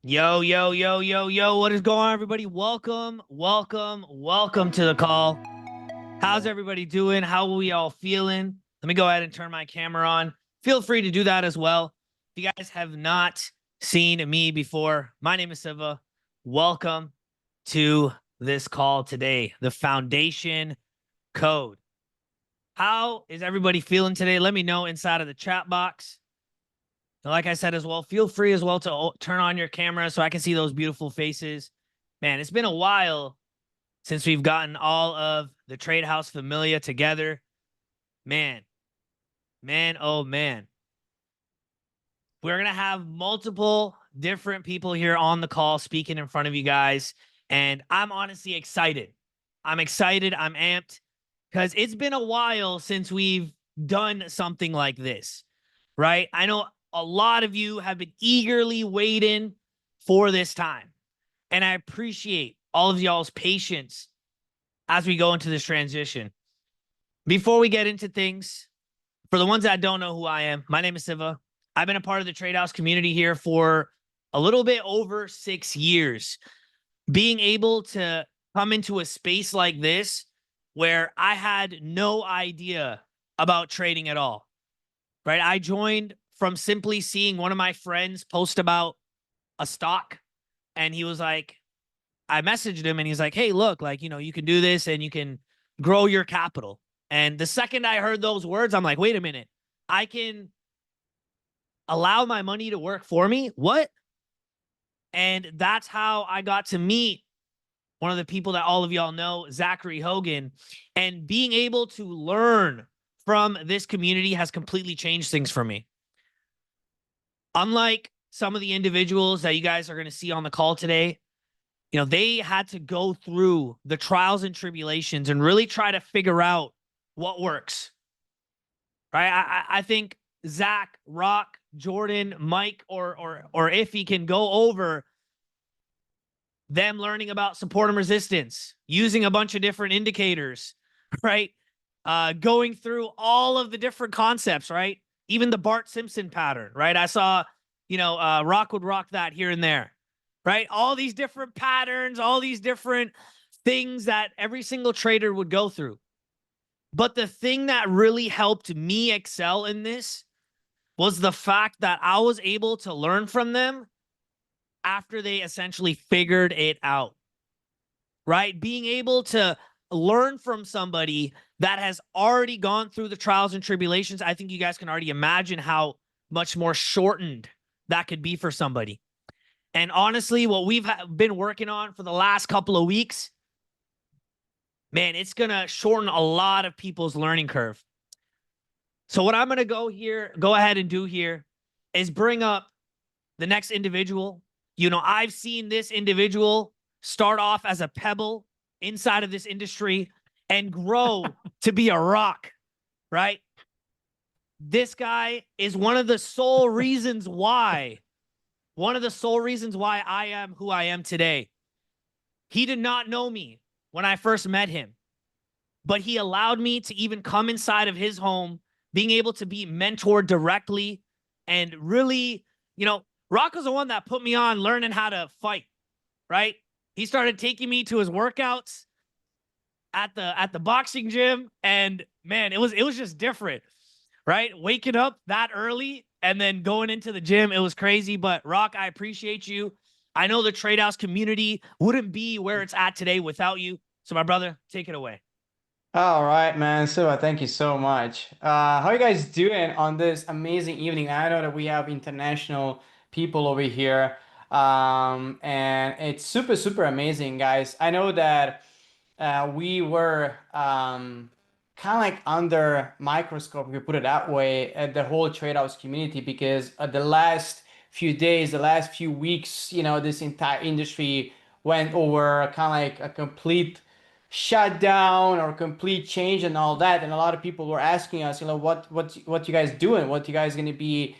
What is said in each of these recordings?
Yo, yo, yo, yo, yo, what is going on, everybody? Welcome, welcome, welcome to the call. How's everybody doing? How are we all feeling? Let me go ahead and turn my camera on. Feel free to do that as well. If you guys have not seen me before, my name is Siva. Welcome to this call today, the foundation code. How is everybody feeling today? Let me know inside of the chat box. Like I said as well, feel free as well to turn on your camera so I can see those beautiful faces. Man, it's been a while since we've gotten all of the TradeHouse familia together. Man, oh man. We're going to have multiple different people here on the call speaking in front of you guys. And I'm honestly excited. I'm excited. I'm amped because it's been a while since we've done something like this, right? I know a lot of you have been eagerly waiting for this time. And I appreciate all of y'all's patience as we go into this transition. Before we get into things, for the ones that don't know who I am, my name is Siva. I've been a part of the TradeHouse community here for a little bit over 6 years. Being able to come into a space like this where I had no idea about trading at all, right? I joined from simply seeing one of my friends post about a stock, and he was like, I messaged him and he's like, hey, look, like, you can do this and you can grow your capital. And the second I heard those words, I'm like, wait a minute, I can allow my money to work for me? What? And that's how I got to meet one of the people that all of y'all know, Zachary Hogan. And being able to learn from this community has completely changed things for me. Unlike some of the individuals that you guys are going to see on the call today, they had to go through the trials and tribulations and really try to figure out what works. Right? I think Zach, Rock, Jordan, Mike, or if he can go over them learning about support and resistance, using a bunch of different indicators, right? Going through all of the different concepts, right? Even the Bart Simpson pattern, right? I saw, Rock would rock that here and there, right? All these different patterns, all these different things that every single trader would go through. But the thing that really helped me excel in this was the fact that I was able to learn from them after they essentially figured it out, right? Being able to learn from somebody that has already gone through the trials and tribulations, I think you guys can already imagine how much more shortened that could be for somebody. And honestly, what we've been working on for the last couple of weeks, man, it's going to shorten a lot of people's learning curve. So what I'm going to go ahead and do here is bring up the next individual. I've seen this individual start off as a pebble inside of this industry and grow to be a rock, right? This guy is one of the sole reasons why I am who I am today. He did not know me when I first met him, but he allowed me to even come inside of his home, being able to be mentored directly and really, Rock was the one that put me on learning how to fight, right? He started taking me to his workouts at the boxing gym, and man, it was just different, right? Waking up that early and then going into the gym, it was crazy. But Rock, I appreciate you. I know the TradeHouse community wouldn't be where it's at today without you. So my brother, take it away. All right, man. So thank you so much. How you guys doing on this amazing evening? I know that we have international people over here, and it's super, super amazing, guys. I know that we were kind of like under microscope, if you put it that way, at the whole trade house community because the last few days, the last few weeks, this entire industry went over kind of like a complete shutdown or complete change and all that. And a lot of people were asking us, what you guys doing? What you guys going to be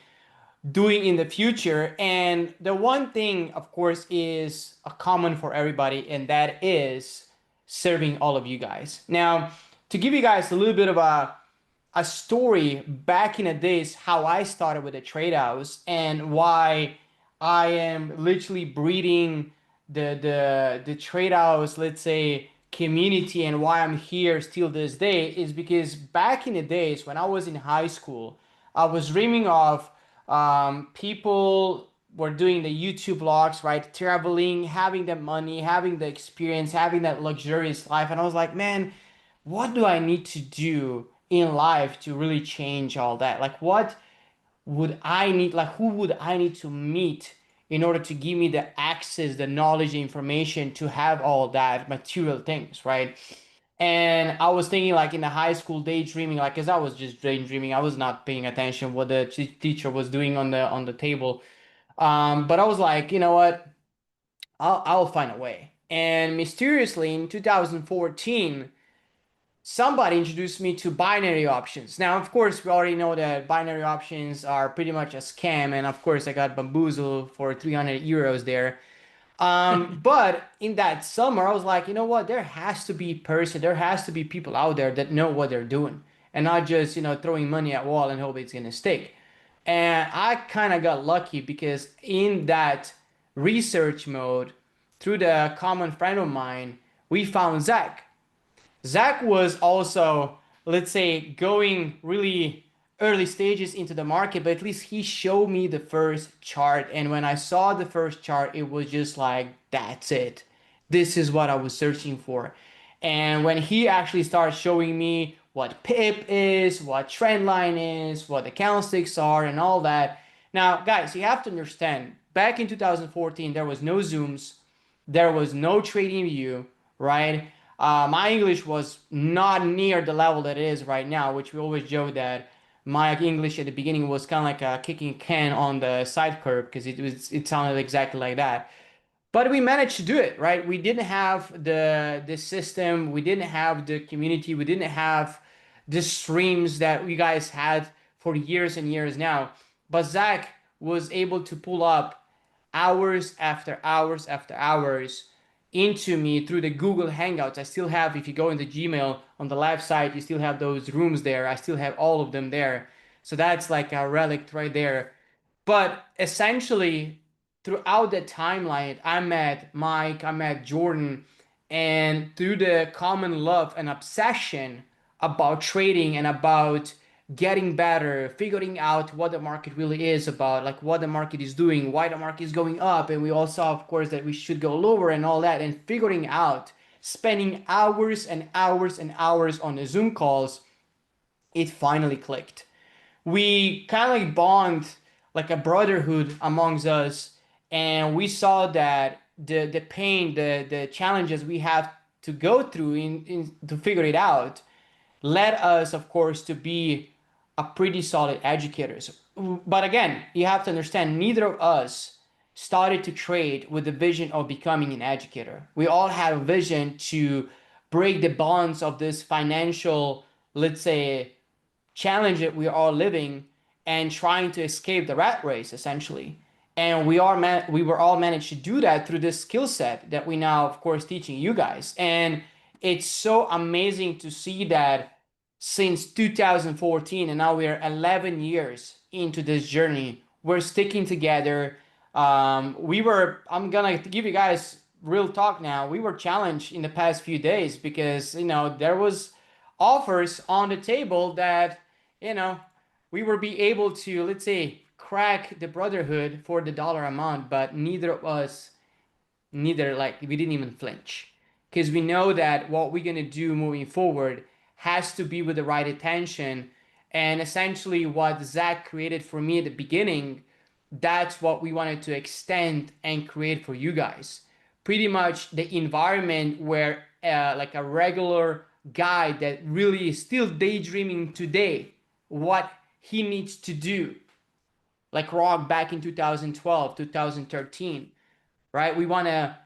doing in the future? And the one thing, of course, is a common for everybody, and that is serving all of you guys. Now, to give you guys a little bit of a story back in the days, how I started with the trade house and why I am literally breeding the trade house, let's say, community, and why I'm here still this day is because back in the days when I was in high school, I was dreaming of people were doing the YouTube vlogs, right? Traveling, having the money, having the experience, having that luxurious life, and I was like, man, what do I need to do in life to really change all that? Like, what would I need, like who would I need to meet in order to give me the access, the knowledge, the information to have all that material things, right? And I was thinking like in the high school daydreaming, like as I was just daydreaming, I was not paying attention what the teacher was doing on the table. But I was like, you know what? I'll find a way. And mysteriously in 2014, somebody introduced me to binary options. Now, of course, we already know that binary options are pretty much a scam, and of course, I got bamboozled for 300 euros there. But in that summer, I was like, you know what? There has to be people out there that know what they're doing, and not just throwing money at wall and hope it's gonna stick. And I kind of got lucky because in that research mode, through the common friend of mine, we found Zach. Zach was also, let's say, going really early stages into the market, but at least he showed me the first chart. And when I saw the first chart, it was just like, that's it. This is what I was searching for. And when he actually started showing me what PIP is, what trend line is, what the candlesticks are, and all that. Now, guys, you have to understand, back in 2014, there was no Zooms, there was no trading view, right? My English was not near the level that it is right now, which we always joke that my English at the beginning was kind of like a kicking can on the side curb because it sounded exactly like that. But we managed to do it, right? We didn't have the system, we didn't have the community, we didn't have the streams that we guys had for years and years now. But Zach was able to pull up hours after hours after hours into me through the Google Hangouts. I still have, if you go into Gmail on the left side, you still have those rooms there. I still have all of them there. So that's like a relic right there. But essentially, throughout the timeline, I met Mike, I met Jordan, and through the common love and obsession about trading and about getting better, figuring out what the market really is about, like what the market is doing, why the market is going up, and we all saw, of course, that we should go lower and all that, and figuring out, spending hours and hours and hours on the Zoom calls, it finally clicked. We kind of like bond like a brotherhood amongst us, and we saw that the pain, the challenges we have to go through in to figure it out led us, of course, to be a pretty solid educators. But again, you have to understand, neither of us started to trade with the vision of becoming an educator. We all had a vision to break the bonds of this financial, let's say, challenge that we are living and trying to escape the rat race essentially. And we were all managed to do that through this skill set that we now, of course, teaching you guys. And it's so amazing to see that since 2014, and now we're 11 years into this journey, we're sticking together. I'm gonna give you guys real talk now. We were challenged in the past few days because there was offers on the table that you know we were be able to, let's say, crack the brotherhood for the dollar amount, but neither of us, neither, like, we didn't even flinch because we know that what we're going to do moving forward has to be with the right attention. And essentially what Zach created for me at the beginning, that's what we wanted to extend and create for you guys. Pretty much the environment where like a regular guy that really is still daydreaming today what he needs to do, like Rock back in 2012, 2013, right? We want to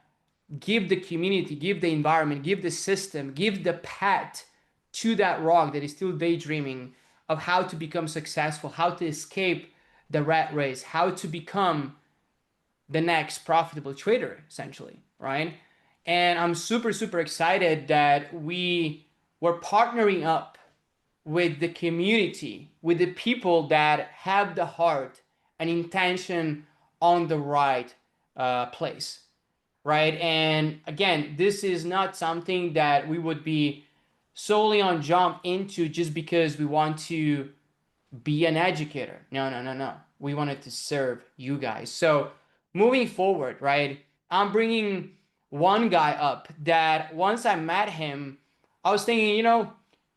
give the community, give the environment, give the system, give the path to that Rock that is still daydreaming of how to become successful, how to escape the rat race, how to become the next profitable trader, essentially, right? And I'm super, super excited that we were partnering up with the community, with the people that have the heart and intention on the right place, right? And again, this is not something that we would be solely on jump into just because we want to be an educator. No, no, no, no. We wanted to serve you guys. So moving forward, right? I'm bringing one guy up that once I met him, I was thinking,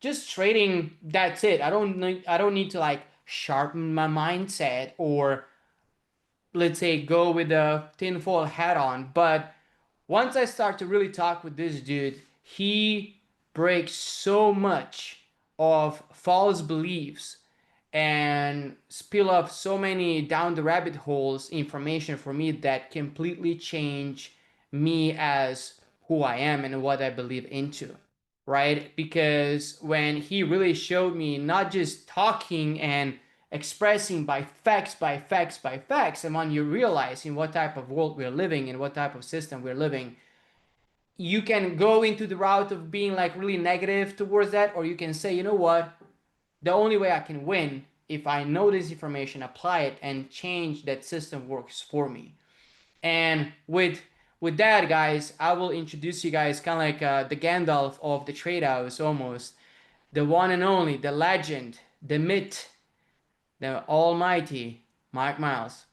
just trading, that's it. I don't need to like sharpen my mindset or let's say go with a tinfoil hat on. But once I start to really talk with this dude, he breaks so much of false beliefs and spill up so many down the rabbit holes information for me that completely change me as who I am and what I believe into, right? Because when he really showed me not just talking and expressing by facts, by facts, by facts, and when you realize in what type of world we're living, in what type of system we're living, you can go into the route of being like really negative towards that, or you can say, you know what, the only way I can win if I know this information, apply it, and change that system works for me. And with that, guys, I will introduce you guys kind of like the Gandalf of the trade house, almost the one and only, the legend, the myth, the almighty Mike Miles.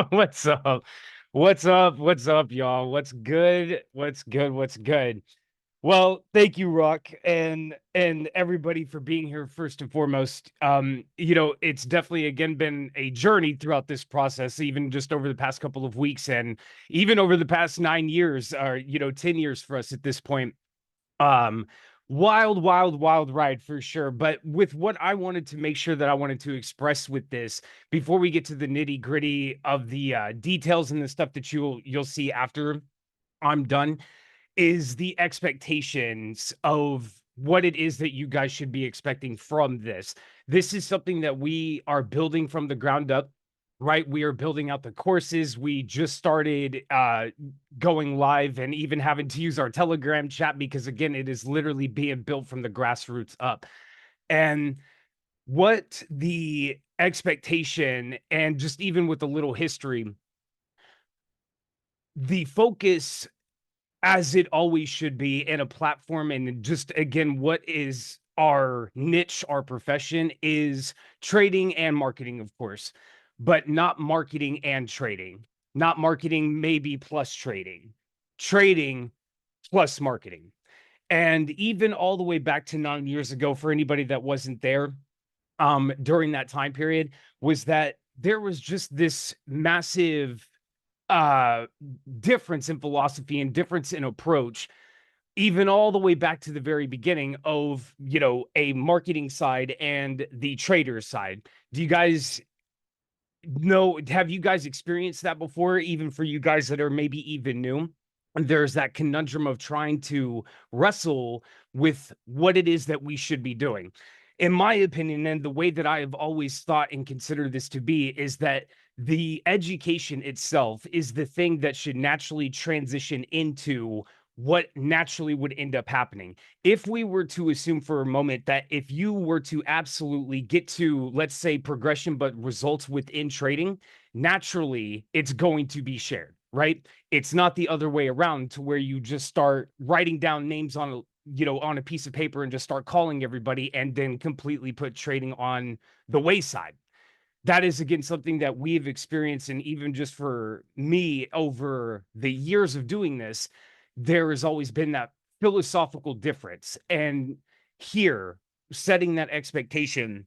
What's up? What's up? What's up, y'all? What's good? What's good? What's good? Well, thank you, Rock, and everybody for being here first and foremost. It's definitely again been a journey throughout this process, even just over the past couple of weeks and even over the past 9 years, or 10 years for us at this point. Um, wild ride for sure. But with what I wanted to make sure that I wanted to express with this, before we get to the nitty gritty of the details and the stuff that you'll see after I'm done, is the expectations of what it is that you guys should be expecting from this. This is something that we are building from the ground up, right? We are building out the courses. We just started going live and even having to use our Telegram chat because, again, it is literally being built from the grassroots up. And what the expectation, and just even with a little history, the focus, as it always should be in a platform, and just again what is our niche, our profession, is trading and marketing, of course, but not marketing and trading, not marketing maybe plus trading, trading plus marketing. And even all the way back to 9 years ago, for anybody that wasn't there during that time period, was that there was just this massive uh difference in philosophy and difference in approach, even all the way back to the very beginning of a marketing side and the trader side. Do you guys have you guys experienced that before, even for you guys that are maybe even new? And there's that conundrum of trying to wrestle with what it is that we should be doing. In my opinion, and the way that I have always thought and considered this to be, is that the education itself is the thing that should naturally transition into what naturally would end up happening. If we were to assume for a moment that if you were to absolutely get to, let's say, progression, but results within trading, naturally it's going to be shared, right? It's not the other way around, to where you just start writing down names on a piece of paper and just start calling everybody and then completely put trading on the wayside. That is again something that we've experienced, and even just for me over the years of doing this, there has always been that philosophical difference. And here, setting that expectation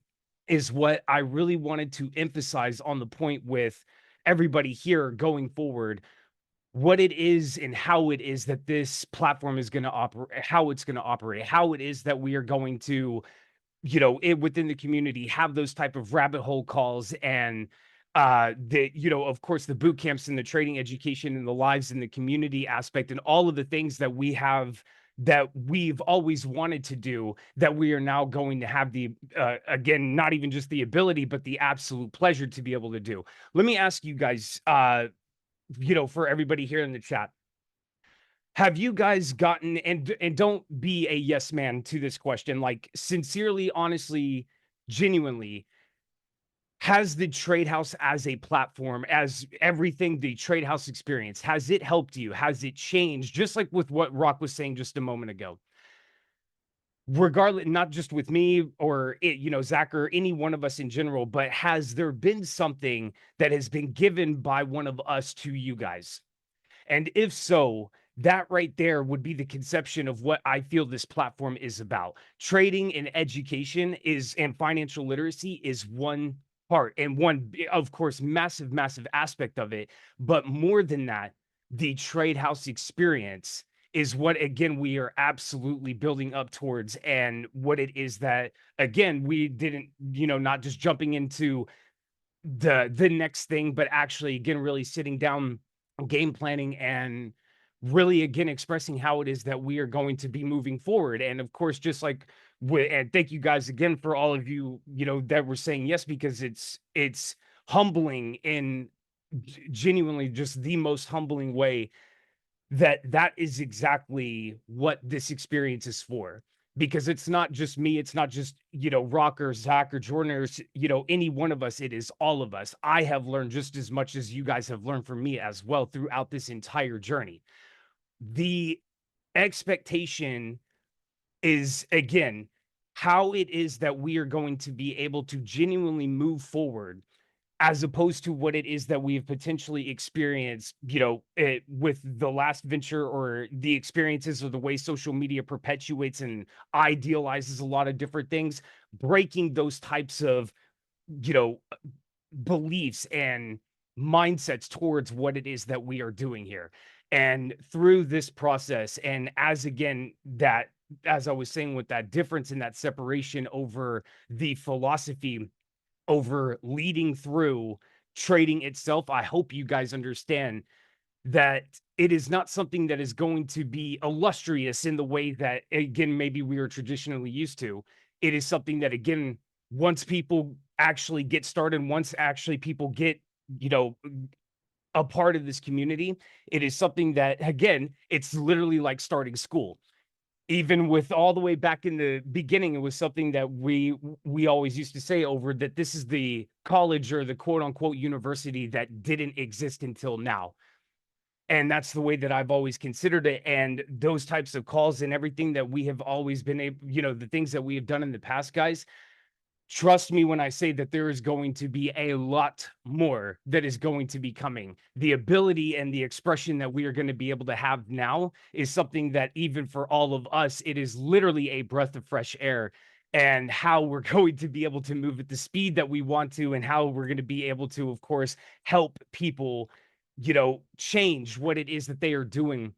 is what I really wanted to emphasize on the point with everybody here going forward, what it is and how it is that this platform is going to operate, how it's going to operate, how it is that we are going to, within the community, have those type of rabbit hole calls, and of course, the boot camps and the trading education and the lives in the community aspect, and all of the things that we have, that we've always wanted to do, that we are now going to have the again, not even just the ability, but the absolute pleasure to be able to do. Let me ask you guys, for everybody here in the chat, have you guys gotten, and don't be a yes man to this question, like sincerely, honestly, genuinely, has the Tradehouse as a platform, as everything, the Tradehouse experience, has it helped you? Has it changed? Just like with what Rock was saying just a moment ago. Regardless, not just with me or it, Zach or any one of us in general, but has there been something that has been given by one of us to you guys? And if so, that right there would be the conception of what I feel this platform is about. Trading and education and financial literacy is one part and one, of course, massive, massive aspect of it. But more than that, the trade house experience is what, again, we are absolutely building up towards, and what it is that, again, we didn't, not just jumping into the next thing, but actually, again, really sitting down, game planning, and really, again, expressing how it is that we are going to be moving forward. And of course, just like and thank you guys again for all of you, that were saying yes, because it's humbling in genuinely just the most humbling way that is exactly what this experience is for. Because it's not just me, it's not just, Rock or Zach or Jordan or, any one of us, it is all of us. I have learned just as much as you guys have learned from me as well throughout this entire journey. The expectation is, again, how it is that we are going to be able to genuinely move forward, as opposed to what it is that we have potentially experienced, with the last venture, or the experiences, or the way social media perpetuates and idealizes a lot of different things, breaking those types of, you know, beliefs and mindsets towards what it is that we are doing here. And through this process, and as again, that, as I was saying, with that difference in that separation over the philosophy, over leading through trading itself, I hope you guys understand that it is not something that is going to be illustrious in the way that, again, maybe we are traditionally used to. It is something that, again, once people actually get started, once actually people get, you know, a part of this community, it is something that, again, it's literally like starting school. Even with all the way back in the beginning, it was something that we always used to say over, that this is the college, or the quote unquote university, that didn't exist until now. And that's the way that I've always considered it. And those types of calls and everything that we have always been able, the things that we have done in the past, guys, trust me when I say that there is going to be a lot more that is going to be coming. The ability and the expression that we are going to be able to have now is something that, even for all of us, it is literally a breath of fresh air. And how we're going to be able to move at the speed that we want to, and how we're going to be able to, of course, help people, change what it is that they are doing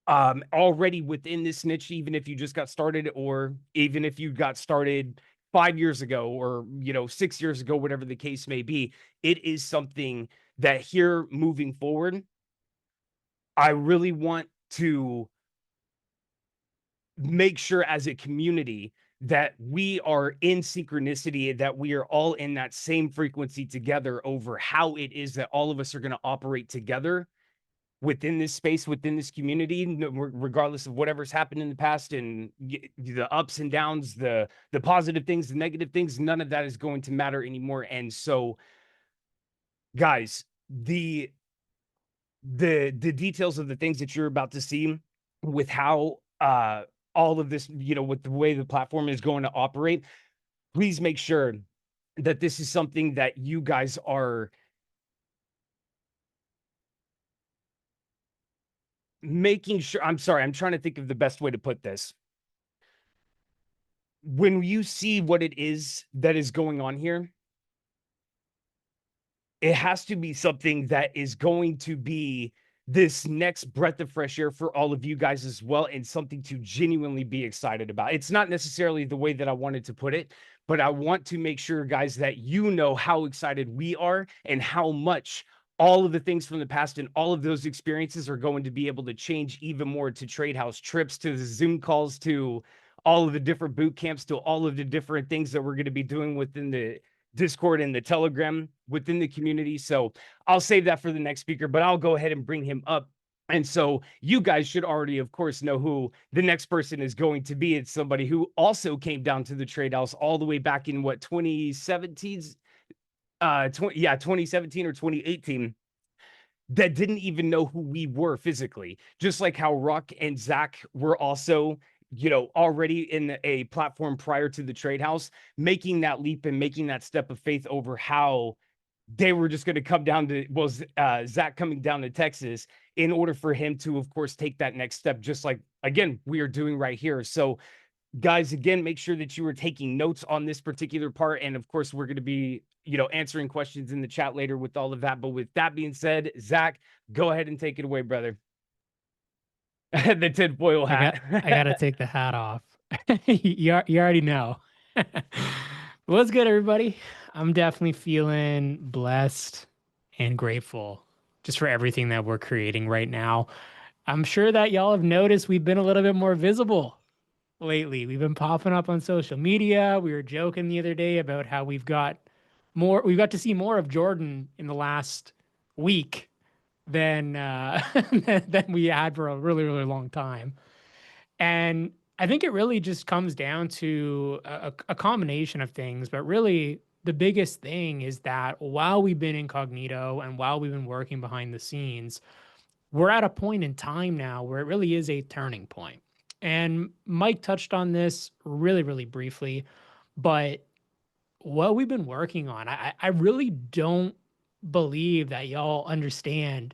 already within this niche, even if you just got started, or even if you got started 5 years ago, or 6 years ago, whatever the case may be. It is something that, here moving forward, I really want to make sure, as a community, that we are in synchronicity, that we are all in that same frequency together, over how it is that all of us are going to operate together within this space, within this community, regardless of whatever's happened in the past, and the ups and downs, the positive things, the negative things. None of that is going to matter anymore. And so, guys, the details of the things that you're about to see, with how all of this, with the way the platform is going to operate, please make sure that this is something that you guys are making sure. I'm sorry, I'm trying to think of the best way to put this. When you see what it is that is going on here, it has to be something that is going to be this next breath of fresh air for all of you guys as well, and something to genuinely be excited about. It's not necessarily the way that I wanted to put it, but I want to make sure, guys, that you know how excited we are, and how much all of the things from the past and all of those experiences are going to be able to change even more, to trade house trips, to the Zoom calls, to all of the different boot camps, to all of the different things that we're going to be doing within the Discord and the Telegram within the community. So I'll save that for the next speaker, but I'll go ahead and bring him up. And so you guys should already, of course, know who the next person is going to be. It's somebody who also came down to the trade house all the way back in 2017. 2017 or 2018 that didn't even know who we were physically. Just like how Ruck and Zach were also, already in a platform prior to the Trade House, making that leap and making that step of faith over how they were just going to come down to, Zach coming down to Texas in order for him to, of course, take that next step, just like, again, we are doing right here. So guys, again, make sure that you are taking notes on this particular part. And of course, we're going to be, answering questions in the chat later with all of that. But with that being said, Zach, go ahead and take it away, brother. The tinfoil hat. I got to take the hat off. You already know. What's good, everybody? I'm definitely feeling blessed and grateful just for everything that we're creating right now. I'm sure that y'all have noticed we've been a little bit more visible lately. We've been popping up on social media. We were joking the other day about how we've got to see more of Jordan in the last week than than we had for a really, really long time. And I think it really just comes down to a combination of things, but really the biggest thing is that while we've been incognito and while we've been working behind the scenes, we're at a point in time now where it really is a turning point. And Mike touched on this really, really briefly, but what we've been working on, I really don't believe that y'all understand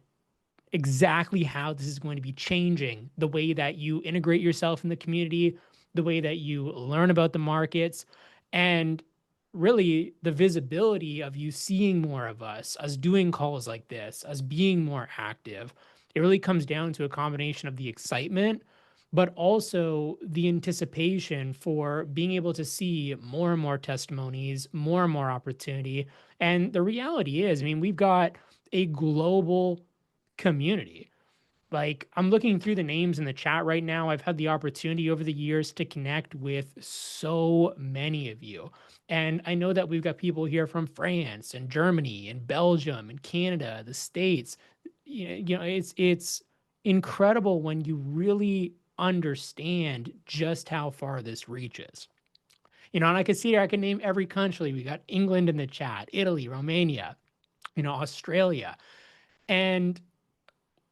exactly how this is going to be changing the way that you integrate yourself in the community, the way that you learn about the markets, and really the visibility of you seeing more of us doing calls like this, us being more active. It really comes down to a combination of the excitement, but also the anticipation for being able to see more and more testimonies, more and more opportunity. And the reality is, I mean, we've got a global community. Like, I'm looking through the names in the chat right now. I've had the opportunity over the years to connect with so many of you. And I know that we've got people here from France and Germany and Belgium and Canada, the States. It's incredible when you really understand just how far this reaches. And I can see, I can name every country. We got England in the chat, Italy, Romania, Australia. And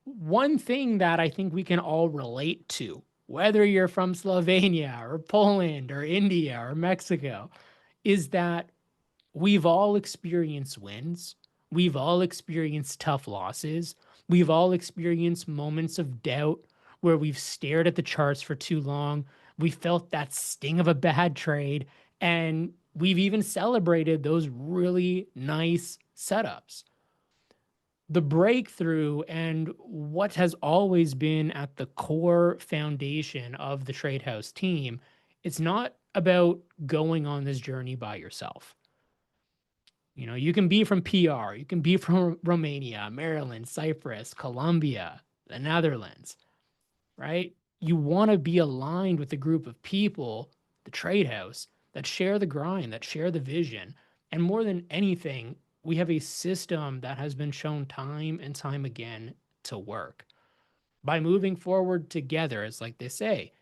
one thing that I think we can all relate to, whether you're from Slovenia or Poland or India or Mexico, is that we've all experienced wins. We've all experienced tough losses. We've all experienced moments of doubt where we've stared at the charts for too long. We felt that sting of a bad trade, and we've even celebrated those really nice setups. The breakthrough and what has always been at the core foundation of the Tradehouse team, it's not about going on this journey by yourself. You can be from PR, you can be from Romania, Maryland, Cyprus, Colombia, the Netherlands, right? You want to be aligned with a group of people, the Tradehouse, that share the grind, that share the vision. And more than anything, we have a system that has been shown time and time again to work. By moving forward together, it's like they say,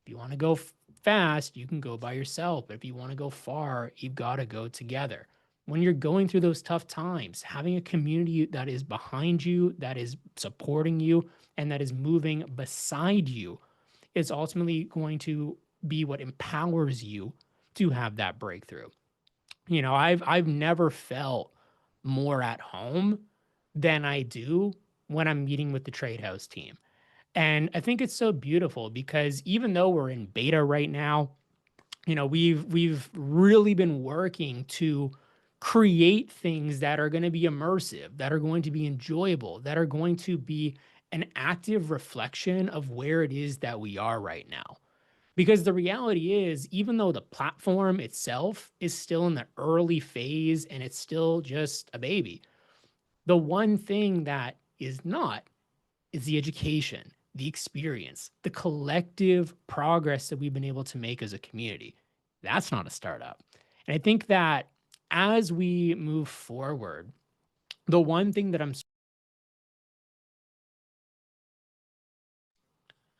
if you want to go fast, you can go by yourself. But if you want to go far, you've got to go together. When you're going through those tough times, having a community that is behind you, that is supporting you, and that is moving beside you is ultimately going to be what empowers you to have that breakthrough. I've never felt more at home than I do when I'm meeting with the Tradehouse team. And I think it's so beautiful because even though we're in beta right now, we've really been working to create things that are going to be immersive, that are going to be enjoyable, that are going to be an active reflection of where it is that we are right now. Because the reality is, even though the platform itself is still in the early phase and it's still just a baby, the one thing that is not is the education, the experience, the collective progress that we've been able to make as a community. That's not a startup. And I think that as we move forward, the one thing that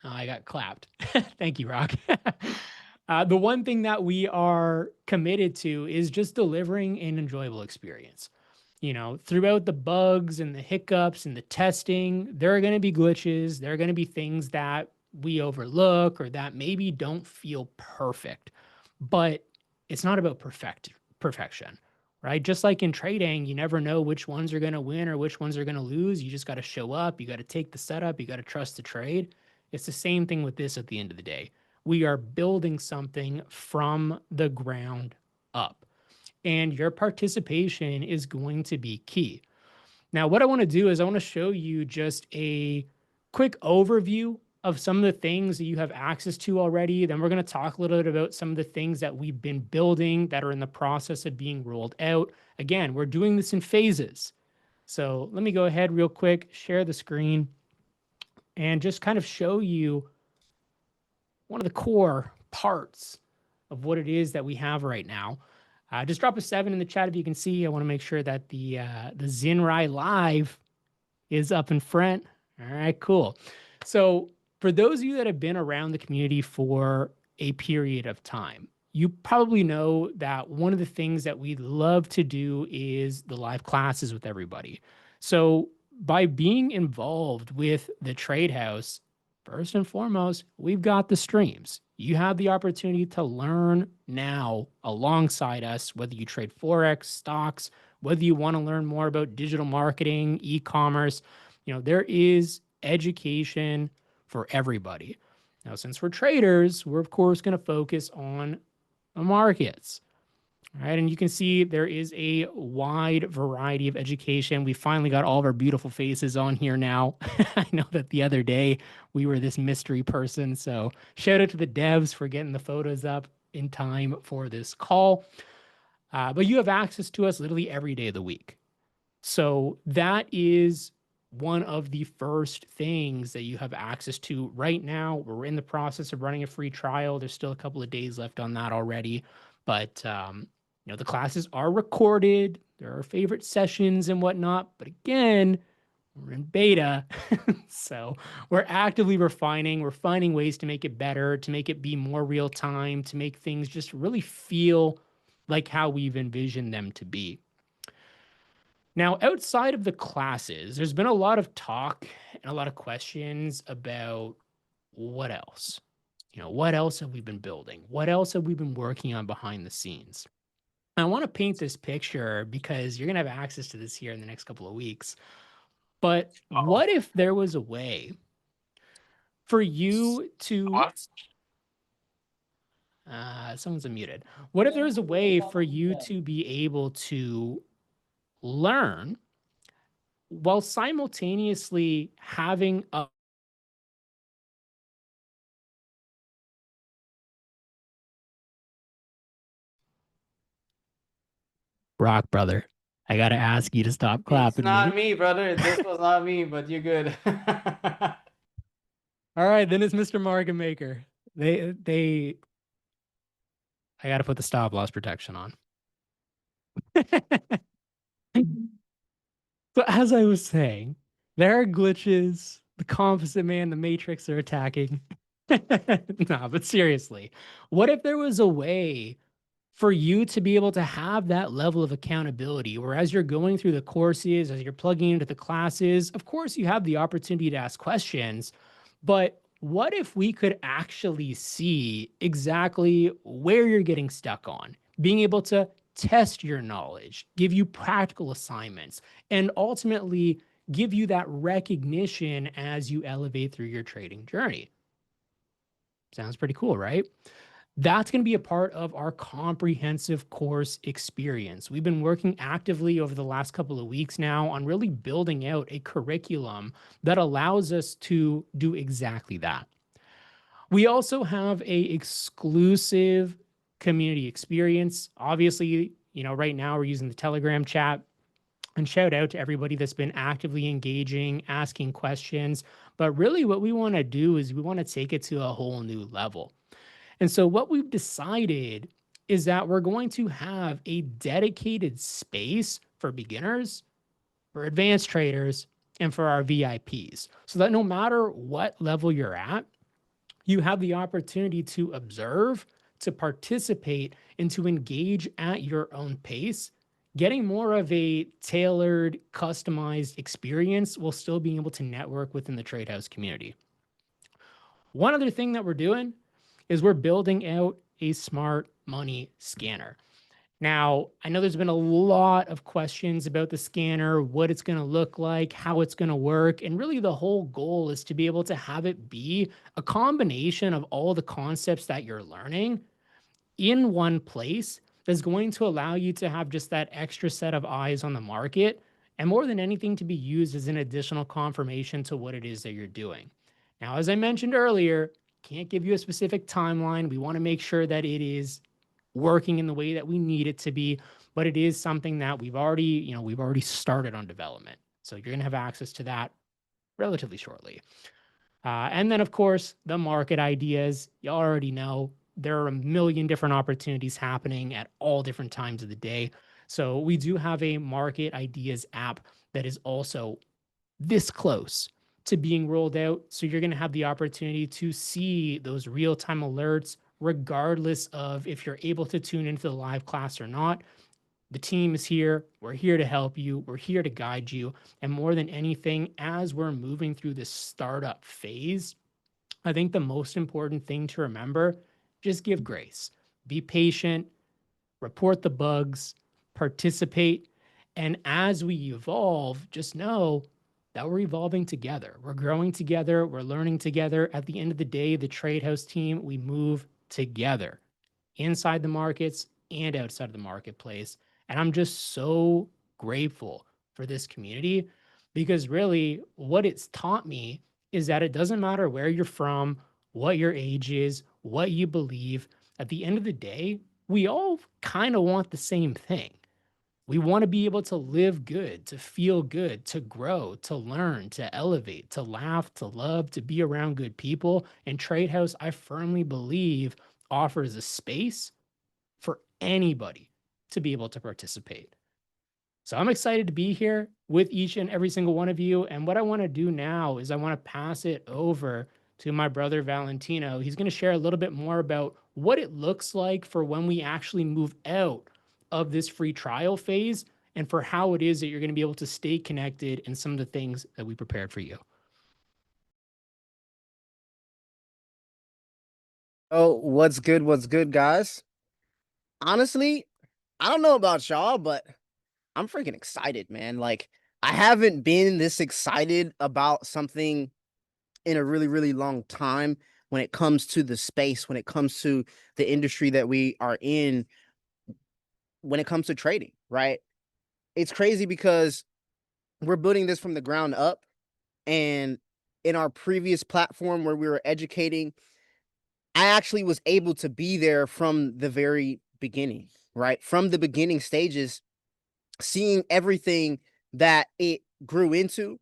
I got clapped. Thank you, Rock. The one thing that we are committed to is just delivering an enjoyable experience. throughout the bugs and the hiccups and the testing, there are going to be glitches. There are going to be things that we overlook or that maybe don't feel perfect. But it's not about perfection, right? Just like in trading, you never know which ones are going to win or which ones are going to lose. You just got to show up. You got to take the setup. You got to trust the trade. It's the same thing with this at the end of the day. We are building something from the ground up, and your participation is going to be key. Now, what I want to do is I want to show you just a quick overview of some of the things that you have access to already. Then we're going to talk a little bit about some of the things that we've been building that are in the process of being rolled out. Again, we're doing this in phases. So let me go ahead real quick, share the screen, and just kind of show you one of the core parts of what it is that we have right now. Just drop a 7 in the chat if you can see. I want to make sure that the ZiNRAi Live is up in front. All right, cool. So for those of you that have been around the community for a period of time, you probably know that one of the things that we love to do is the live classes with everybody. So by being involved with the Trade House, first and foremost, we've got the streams. You have the opportunity to learn now alongside us, whether you trade Forex, stocks, whether you want to learn more about digital marketing, e-commerce. There is education for everybody. Now, since we're traders, we're of course going to focus on the markets. All right, and you can see there is a wide variety of education. We finally got all of our beautiful faces on here now. I know that the other day we were this mystery person. So shout out to the devs for getting the photos up in time for this call. But you have access to us literally every day of the week. So that is one of the first things that you have access to right now. We're in the process of running a free trial. There's still a couple of days left on that already. But the classes are recorded. There are favorite sessions and whatnot. But again, we're in beta. So we're actively refining. We're finding ways to make it better, to make it be more real time, to make things just really feel like how we've envisioned them to be. Now, outside of the classes, there's been a lot of talk and a lot of questions about what else? What else have we been building? What else have we been working on behind the scenes? I want to paint this picture because you're going to have access to this here in the next couple of weeks. But what if there was a way for you to... someone's unmuted. What if there was a way for you to be able to learn while simultaneously having a Rock, brother, I gotta ask you to stop clapping. It's not me, brother. This was not me, but you're good. All right, then it's Mr. Market Maker. I gotta put the stop loss protection on. So as I was saying, there are glitches. The composite man, the matrix are attacking. Nah, but seriously, what if there was a way for you to be able to have that level of accountability where as you're going through the courses, as you're plugging into the classes, of course, you have the opportunity to ask questions, but what if we could actually see exactly where you're getting stuck on, being able to test your knowledge, give you practical assignments, and ultimately give you that recognition as you elevate through your trading journey? Sounds pretty cool, right? That's going to be a part of our comprehensive course experience. We've been working actively over the last couple of weeks now on really building out a curriculum that allows us to do exactly that. We also have an exclusive community experience. Obviously, right now we're using the Telegram chat. And shout out to everybody that's been actively engaging, asking questions. But really what we want to do is we want to take it to a whole new level. And so what we've decided is that we're going to have a dedicated space for beginners, for advanced traders, and for our VIPs, so that no matter what level you're at, you have the opportunity to observe, to participate, and to engage at your own pace, getting more of a tailored, customized experience while still being able to network within the TradeHouse community. One other thing that we're doing is we're building out a smart money scanner. Now, I know there's been a lot of questions about the scanner, what it's going to look like, how it's going to work. And really, the whole goal is to be able to have it be a combination of all the concepts that you're learning in one place that's going to allow you to have just that extra set of eyes on the market. And more than anything, to be used as an additional confirmation to what it is that you're doing. Now, as I mentioned earlier, can't give you a specific timeline. We want to make sure that it is working in the way that we need it to be, but it is something that we've already started on development. So you're going to have access to that relatively shortly. And then, of course, the market ideas. You already know there are a million different opportunities happening at all different times of the day. So we do have a market ideas app that is also this close to being rolled out. So you're going to have the opportunity to see those real-time alerts, regardless of if you're able to tune into the live class or not. The team is here. We're here to help you. We're here to guide you. And more than anything, as we're moving through this startup phase, I think the most important thing to remember, just give grace. Be patient, report the bugs, participate. And as we evolve, just know that we're evolving together. We're growing together. We're learning together. At the end of the day, the TradeHouse team, we move together inside the markets and outside of the marketplace. And I'm just so grateful for this community, because really what it's taught me is that it doesn't matter where you're from, what your age is, what you believe. At the end of the day, we all kind of want the same thing. We want to be able to live good, to feel good, to grow, to learn, to elevate, to laugh, to love, to be around good people. And TradeHouse, I firmly believe, offers a space for anybody to be able to participate. So I'm excited to be here with each and every single one of you. And what I want to do now is I want to pass it over to my brother Valentino. He's going to share a little bit more about what it looks like for when we actually move out of this free trial phase, and for how it is that you're going to be able to stay connected and some of the things that we prepared for you. Oh, what's good, guys? Honestly, I don't know about y'all, but I'm freaking excited, man. Like, I haven't been this excited about something in a really, really long time when it comes to the space, when it comes to the industry that we are in, when it comes to trading, right? It's crazy because we're building this from the ground up. And in our previous platform where we were educating, I actually was able to be there from the very beginning, right? From the beginning stages, seeing everything that it grew into,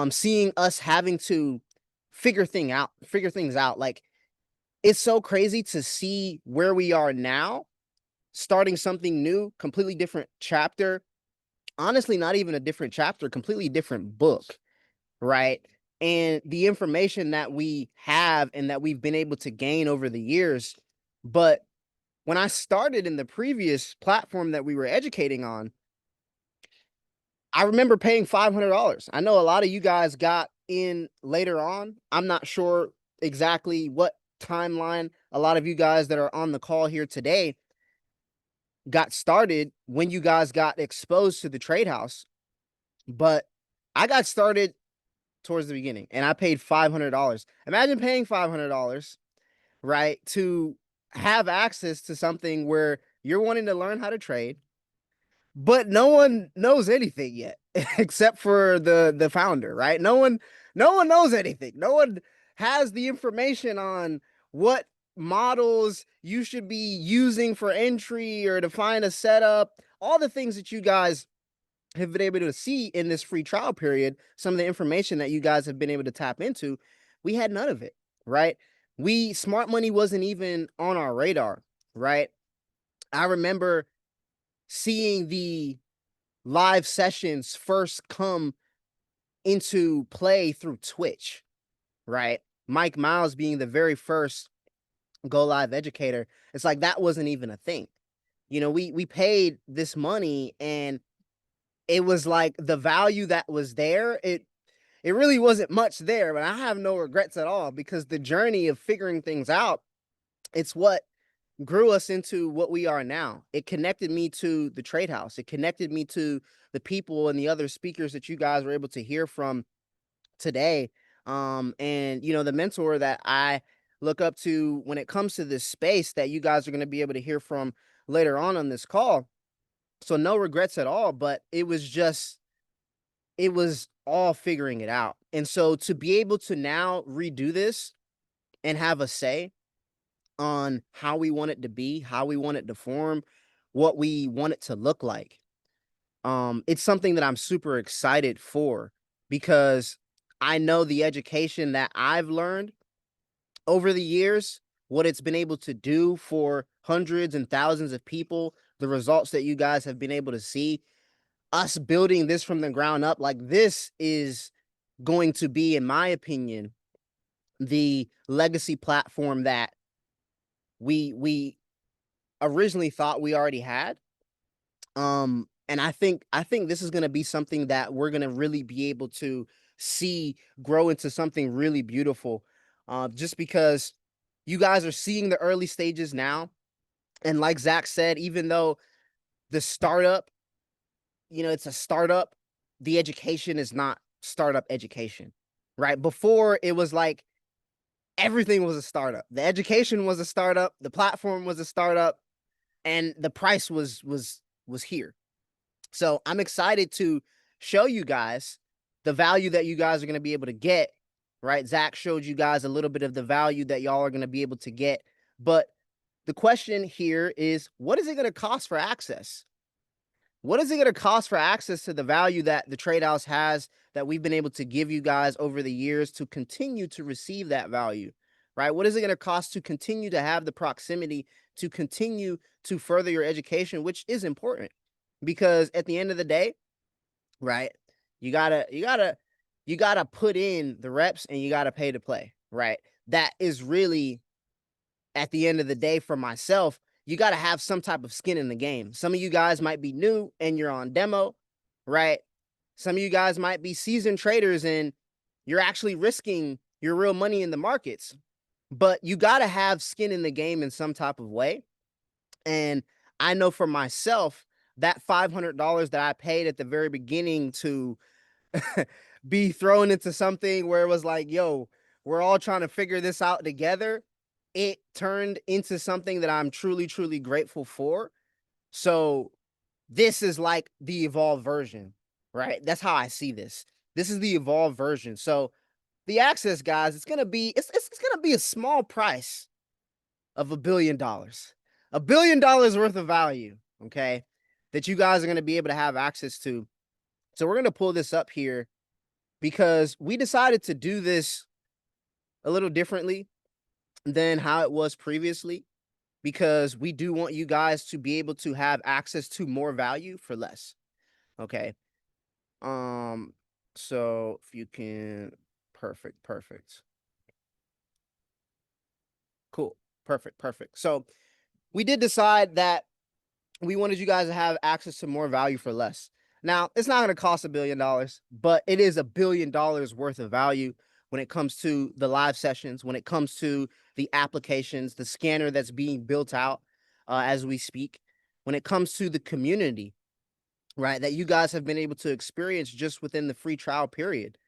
seeing us having to figure things out. Like, it's so crazy to see where we are now, starting something new, completely different chapter. Honestly, not even a different chapter, completely different book, right? And the information that we have and that we've been able to gain over the years. But when I started in the previous platform that we were educating on, I remember paying $500. I know a lot of you guys got in later on. I'm not sure exactly what timeline a lot of you guys that are on the call here today got started when you guys got exposed to the TradeHouse. But I got started towards the beginning and I paid $500. Imagine paying $500, right, to have access to something where you're wanting to learn how to trade, but no one knows anything yet except for the founder, right? No one knows anything. No one has the information on what models you should be using for entry or to find a setup, all the things that you guys have been able to see in this free trial period, some of the information that you guys have been able to tap into. We had none of it, right? Smart money wasn't even on our radar, right? I remember seeing the live sessions first come into play through Twitch, right? Mike Miles being the very first go live educator. It's like that wasn't even a thing, You know, we paid this money, and it was like the value that was there. It really wasn't much there, but I have no regrets at all, because the journey of figuring things out, it's what grew us into what we are now. It connected me to the trade house. It connected me to the people and the other speakers that you guys were able to hear from today. And you know, the mentor that I look up to when it comes to this space that you guys are going to be able to hear from later on this call. So no regrets at all, but it was all figuring it out. And so to be able to now redo this and have a say on how we want it to be, how we want it to form, what we want it to look like. It's something that I'm super excited for, because I know the education that I've learned over the years, what it's been able to do for hundreds and thousands of people, the results that you guys have been able to see, us building this from the ground up. Like, this is going to be, in my opinion, the legacy platform that we originally thought we already had. And I think this is going to be something that we're going to really be able to see grow into something really beautiful. Just because you guys are seeing the early stages now. And like Zach said, even though the startup, you know, it's a startup, the education is not startup education, right? Before, it was like everything was a startup. The education was a startup, the platform was a startup, and the price was here. So I'm excited to show you guys the value that you guys are going to be able to get, right? Zach showed you guys a little bit of the value that y'all are going to be able to get. But the question here is, what is it going to cost for access? What is it going to cost for access to the value that the Trade House has, that we've been able to give you guys over the years, to continue to receive that value, right? What is it going to cost to continue to have the proximity, to continue to further your education, which is important, because at the end of the day, right, you gotta put in the reps, and you gotta pay to play, right? That is really, at the end of the day, for myself, you got to have some type of skin in the game. Some of you guys might be new and you're on demo, right? Some of you guys might be seasoned traders and you're actually risking your real money in the markets. But you got to have skin in the game in some type of way. And I know for myself, that $500 that I paid at the very beginning to be thrown into something where it was like, yo, we're all trying to figure this out together, it turned into something that I'm truly, truly grateful for. So this is like the evolved version, right? That's how I see this. This is the evolved version. So the access, guys, it's gonna be a small price of $1 billion. $1 billion worth of value, okay, that you guys are gonna be able to have access to. So we're gonna pull this up here, because we decided to do this a little differently than how it was previously, because we do want you guys to be able to have access to more value for less. Okay. So if you can, perfect. Cool. Perfect. So we did decide that we wanted you guys to have access to more value for less. Now, it's not going to cost $1 billion, but it is $1 billion worth of value when it comes to the live sessions, when it comes to the applications, the scanner that's being built out as we speak, when it comes to the community, right, that you guys have been able to experience just within the free trial period.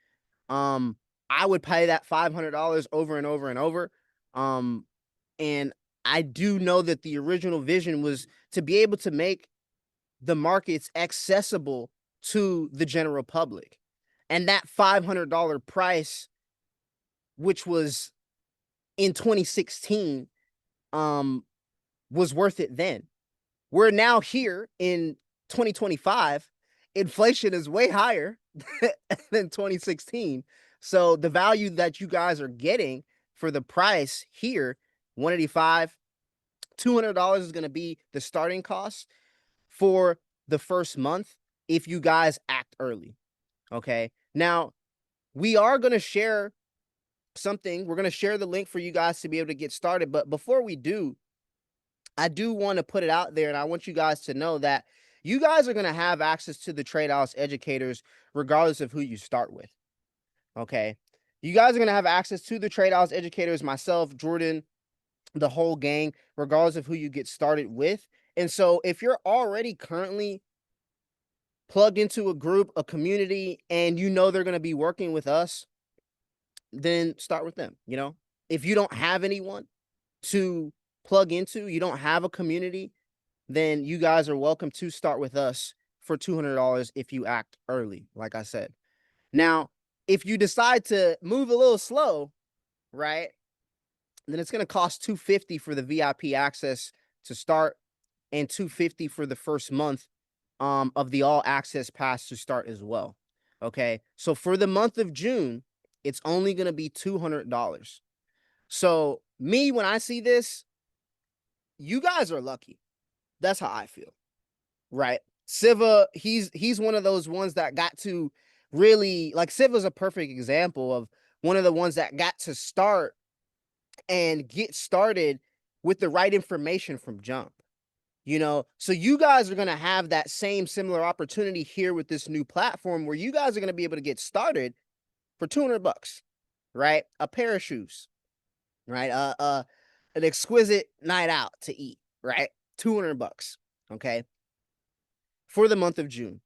I would pay that $500 over and over and over. And I do know that the original vision was to be able to make the markets accessible to the general public. And that $500 price, which was in 2016, was worth it then. We're now here in 2025. Inflation is way higher than 2016. So the value that you guys are getting for the price here, $185, $200 is going to be the starting cost for the first month if you guys act early. Okay. Now, we are going to share something. We're going to share the link for you guys to be able to get started. But before we do, I do want to put it out there, and I want you guys to know that you guys are going to have access to the TradeHouse educators regardless of who you start with. Okay. You guys are going to have access to the TradeHouse educators, myself, Jordan, the whole gang, regardless of who you get started with. And so if you're already currently plugged into a group, a community, and you know they're going to be working with us, then start with them. You know, if you don't have anyone to plug into, you don't have a community, then you guys are welcome to start with us for $200 if you act early, like I said. Now, if you decide to move a little slow, right, then it's going to cost $250 for the VIP access to start and $250 for the first month of the all access pass to start as well. Okay. So for the month of June, it's only going to be $200. So me, when I see this, you guys are lucky. That's how I feel. Right. Siva, he's one of those ones that got to really, like, Siva's a perfect example of one of the ones that got to start and get started with the right information from jump. You know, so you guys are going to have that same similar opportunity here with this new platform where you guys are going to be able to get started for $200, right? A pair of shoes, right? An exquisite night out to eat, right? $200, okay? For the month of June.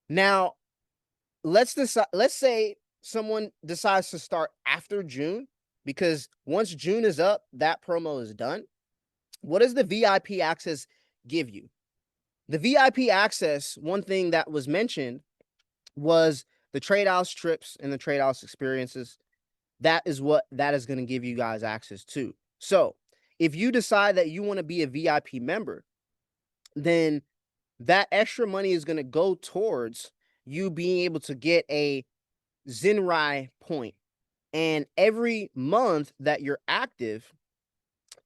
Now, let's say someone decides to start after June, because once June is up, that promo is done. What does the VIP access give you? The VIP access, one thing that was mentioned was the TradeHouse trips and the TradeHouse experiences. That is what that is going to give you guys access to. So if you decide that you want to be a VIP member, then that extra money is going to go towards you being able to get a ZiNRAi point. And every month that you're active,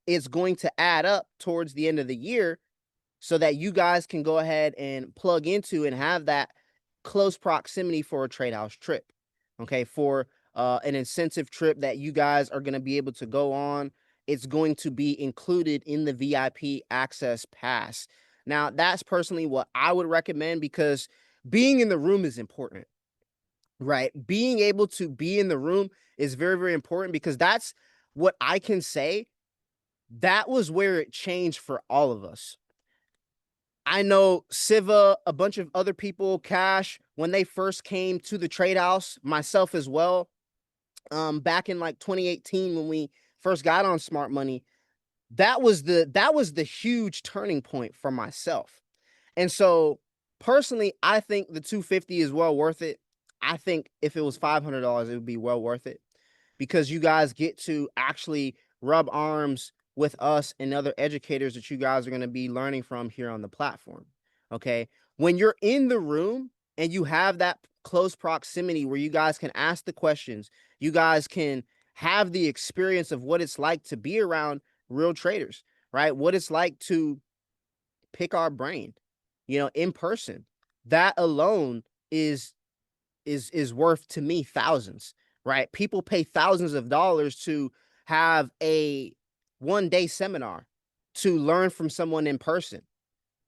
it's going to add up towards the end of the year so that you guys can go ahead and plug into and have that close proximity for a TradeHouse trip. Okay, for an incentive trip that you guys are going to be able to go on. It's going to be included in the VIP access pass. Now, that's personally what I would recommend, because being in the room is important, right? Being able to be in the room is very, very important, because that's what I can say. That was where it changed for all of us. I know Siva, a bunch of other people, Cash, when they first came to the TradeHouse, myself as well, back in like 2018 when we first got on Smart Money, that was the huge turning point for myself. And so personally, I think the $250 is well worth it. I think if it was $500, it would be well worth it, because you guys get to actually rub arms with us and other educators that you guys are going to be learning from here on the platform. Okay. When you're in the room and you have that close proximity where you guys can ask the questions, you guys can have the experience of what it's like to be around real traders, right? What it's like to pick our brain, you know, in person. That alone is worth, to me, thousands, right? People pay thousands of dollars to have a one-day seminar to learn from someone in person.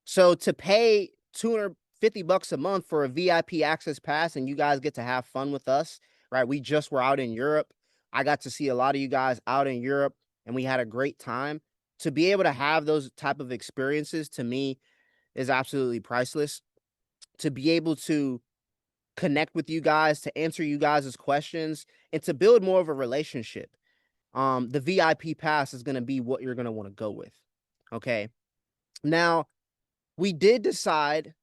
So to pay $250 a month for a VIP access pass and you guys get to have fun with us, right? We just were out in Europe. I got to see a lot of you guys out in Europe and we had a great time. To be able to have those type of experiences, to me, is absolutely priceless. To be able to connect with you guys, to answer you guys' questions, and to build more of a relationship. The VIP pass is going to be what you're going to want to go with. Okay. Now, we did decide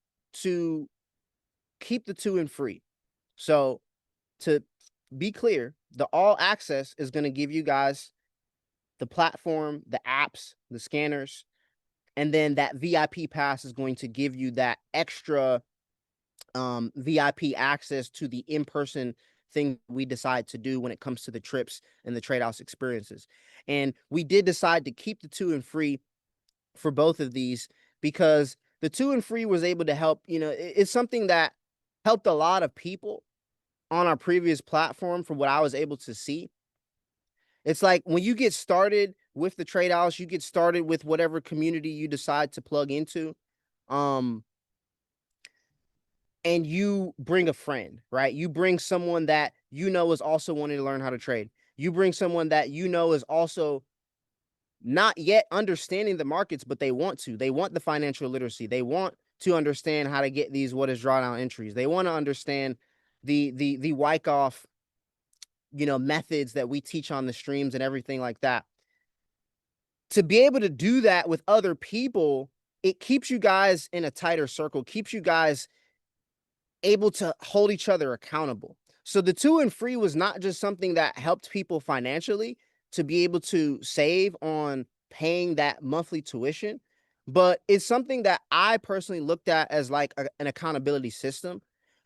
to keep the 2 and free. So to be clear, the all access is going to give you guys the platform, the apps, the scanners, and then that VIP pass is going to give you that extra VIP access to the in-person thing we decide to do when it comes to the trips and the TradeHouse experiences. And we did decide to keep the 2 and free for both of these, because the 2 and free was able to help, you know, it's something that helped a lot of people on our previous platform from what I was able to see. It's like when you get started with the Trade House. You get started with whatever community you decide to plug into. And you bring a friend, right? You bring someone that you know is also wanting to learn how to trade. You bring someone that you know is also not yet understanding the markets, but they want to. They want the financial literacy. They want to understand how to get these what is drawdown entries. They want to understand the Wyckoff, methods that we teach on the streams and everything like that. To be able to do that with other people, it keeps you guys in a tighter circle, keeps you guys able to hold each other accountable. So the 2 and free was not just something that helped people financially to be able to save on paying that monthly tuition, but it's something that I personally looked at as like an accountability system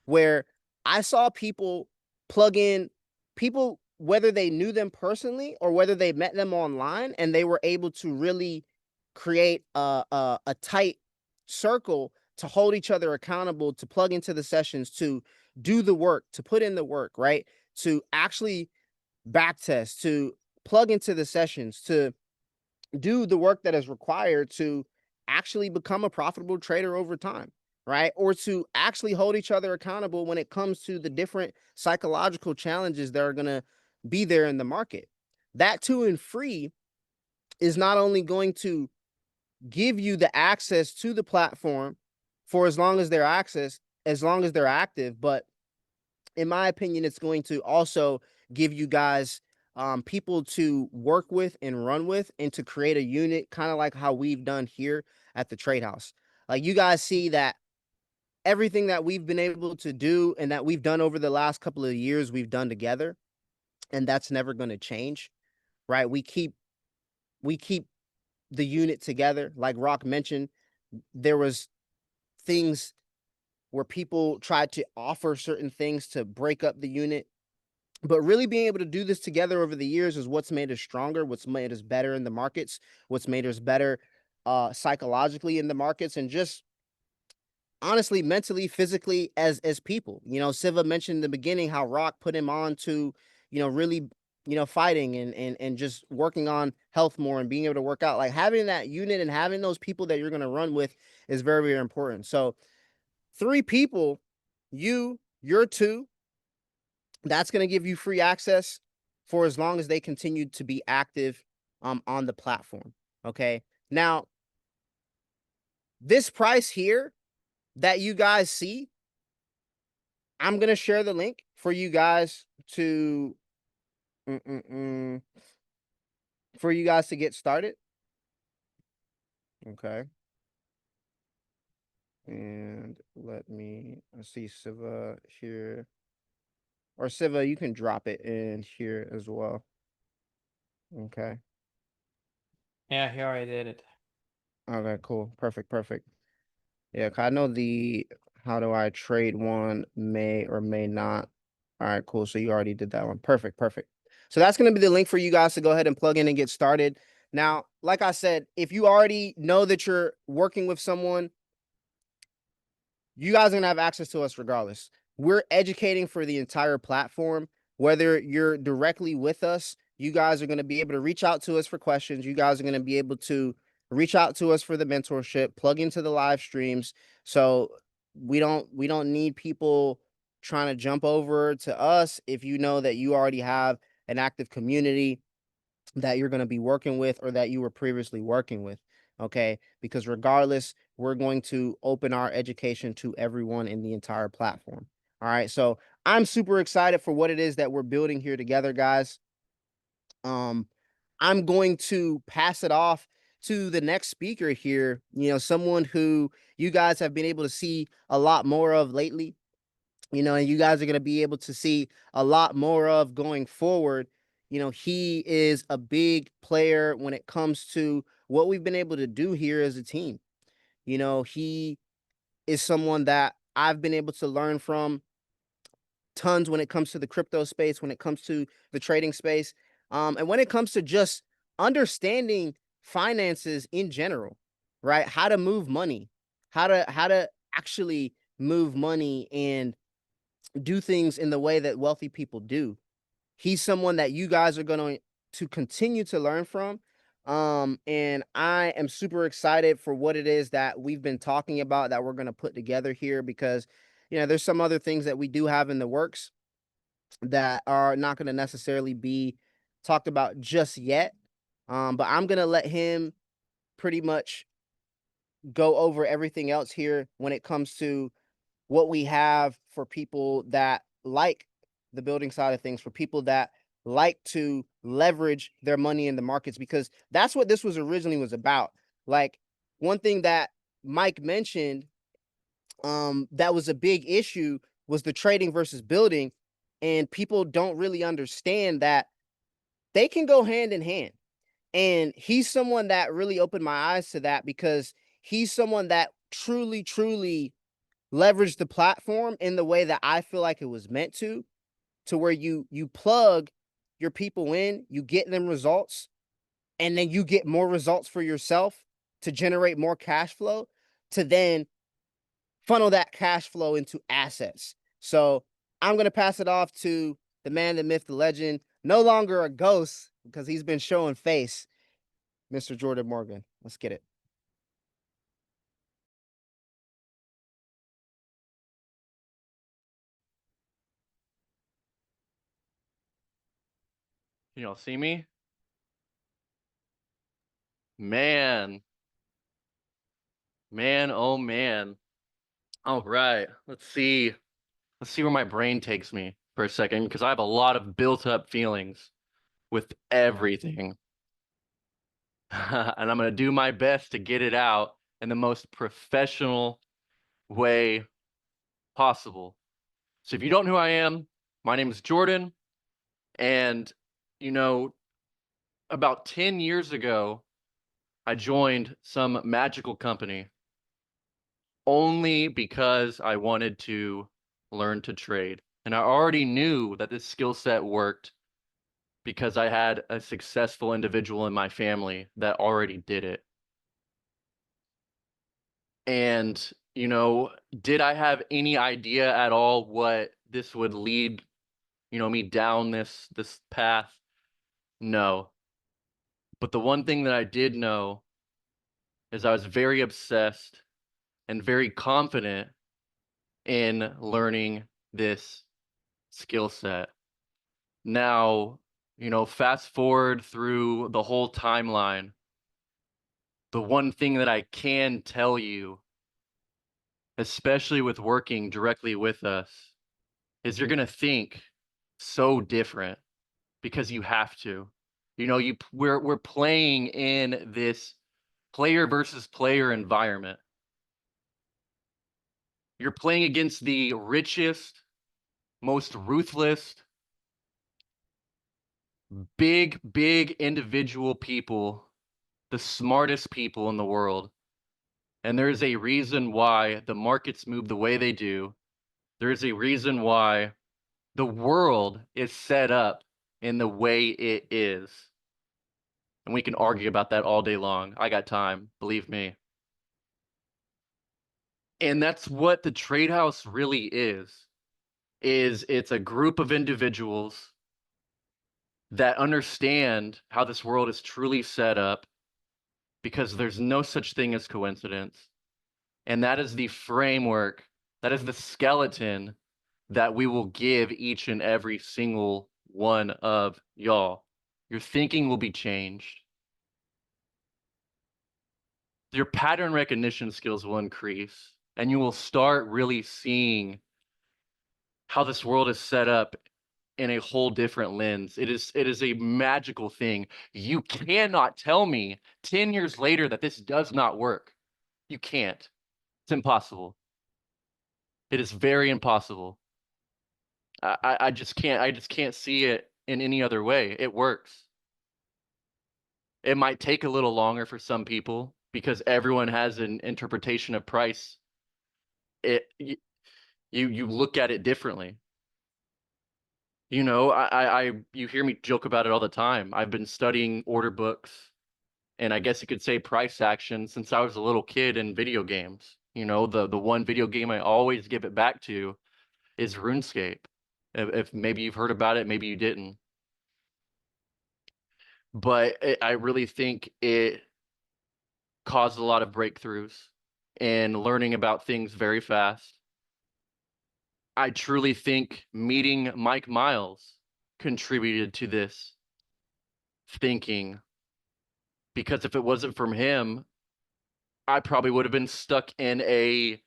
where I saw people plug in people, whether they knew them personally or whether they met them online, and they were able to really create a tight circle to hold each other accountable, to plug into the sessions, to do the work, to put in the work, right? To actually backtest, to plug into the sessions, to do the work that is required to actually become a profitable trader over time, right? Or to actually hold each other accountable when it comes to the different psychological challenges that are going to be there in the market. That 2 and free is not only going to give you the access to the platform for as long as they're active, but in my opinion, it's going to also give you guys people to work with and run with, and to create a unit, kind of like how we've done here at the Trade House. Like, you guys see that everything that we've been able to do and that we've done over the last couple of years, we've done together, and that's never going to change, right? We keep the unit together. Like Rock mentioned, there was things where people tried to offer certain things to break up the unit, but really being able to do this together over the years is what's made us stronger, what's made us better in the markets, what's made us better psychologically in the markets, and just honestly, mentally, physically, as people. Siva mentioned in the beginning how Rock put him on to, really, fighting and just working on health more and being able to work out. Like, having that unit and having those people that you're going to run with is very, very important. So 3 people, you're 2, that's going to give you free access for as long as they continue to be active on the platform. Okay. Now, this price here that you guys see, I'm going to share the link for you guys to get started. Okay. And let me see Siva here. Or Siva, you can drop it in here as well. Okay. Yeah, here I did it. Okay, cool. Perfect. Yeah, 'cause I know the how do I trade one may or may not. All right, cool. So you already did that one. Perfect. So that's going to be the link for you guys to go ahead and plug in and get started. Now, like I said, if you already know that you're working with someone, you guys are going to have access to us regardless. We're educating for the entire platform. Whether you're directly with us, you guys are going to be able to reach out to us for questions. You guys are going to be able to reach out to us for the mentorship, plug into the live streams. So we don't need people trying to jump over to us if you know that you already have an active community that you're going to be working with or that you were previously working with. Okay. Because regardless, we're going to open our education to everyone in the entire platform. All right. So I'm super excited for what it is that we're building here together, guys. I'm going to pass it off to the next speaker here, someone who you guys have been able to see a lot more of lately, and you guys are going to be able to see a lot more of going forward. He is a big player when it comes to what we've been able to do here as a team. He is someone that I've been able to learn from tons when it comes to the crypto space, when it comes to the trading space, and when it comes to just understanding finances in general, right? How to move money, how to actually move money and do things in the way that wealthy people do. He's someone that you guys are going to continue to learn from. And I am super excited for what it is that we've been talking about that we're going to put together here, because, there's some other things that we do have in the works that are not going to necessarily be talked about just yet. But I'm going to let him pretty much go over everything else here when it comes to what we have for people that like the building side of things, for people that like to leverage their money in the markets, because that's what this was originally was about. Like, one thing that Mike mentioned, that was a big issue, was the trading versus building, and people don't really understand that they can go hand in hand. And he's someone that really opened my eyes to that, because he's someone that truly leverage the platform in the way that I feel like it was meant to where you plug your people in, you get them results, and then you get more results for yourself to generate more cash flow, to then funnel that cash flow into assets. So I'm going to pass it off to the man, the myth, the legend, no longer a ghost because he's been showing face, Mr. Jordan Morgan. Let's get it. Can y'all see me? Man, oh man. All right, let's see where my brain takes me for a second, because I have a lot of built up feelings with everything. And I'm going to do my best to get it out in the most professional way possible. So if you don't know who I am, my name is Jordan. And, about 10 years ago, I joined some magical company only because I wanted to learn to trade. And I already knew that this skill set worked because I had a successful individual in my family that already did it. And, did I have any idea at all what this would lead, me down this path? No. But the one thing that I did know is I was very obsessed and very confident in learning this skill set. Now, fast forward through the whole timeline, the one thing that I can tell you, especially with working directly with us, is you're going to think so different because you have to. We're playing in this player versus player environment. You're playing against the richest, most ruthless, big individual people, the smartest people in the world. And there's a reason why the markets move the way they do. There's a reason why the world is set up in the way it is. And we can argue about that all day long. I got time, believe me. And that's what the Tradehouse really is it's a group of individuals that understand how this world is truly set up, because there's no such thing as coincidence. And that is the framework, that is the skeleton that we will give each and every single one of y'all. Your thinking will be changed. Your pattern recognition skills will increase, and you will start really seeing how this world is set up in a whole different lens. It is a magical thing. You cannot tell me 10 years later that this does not work. You can't. It's impossible. It is very impossible. I just can't see it in any other way. It works. It might take a little longer for some people because everyone has an interpretation of price. You look at it differently. You hear me joke about it all the time. I've been studying order books, and I guess you could say price action, since I was a little kid in video games. The one video game I always give it back to is RuneScape. If maybe you've heard about it, maybe you didn't. but I really think it caused a lot of breakthroughs and learning about things very fast. I truly think meeting Mike Miles contributed to this thinking, because if it wasn't from him, I probably would have been stuck in a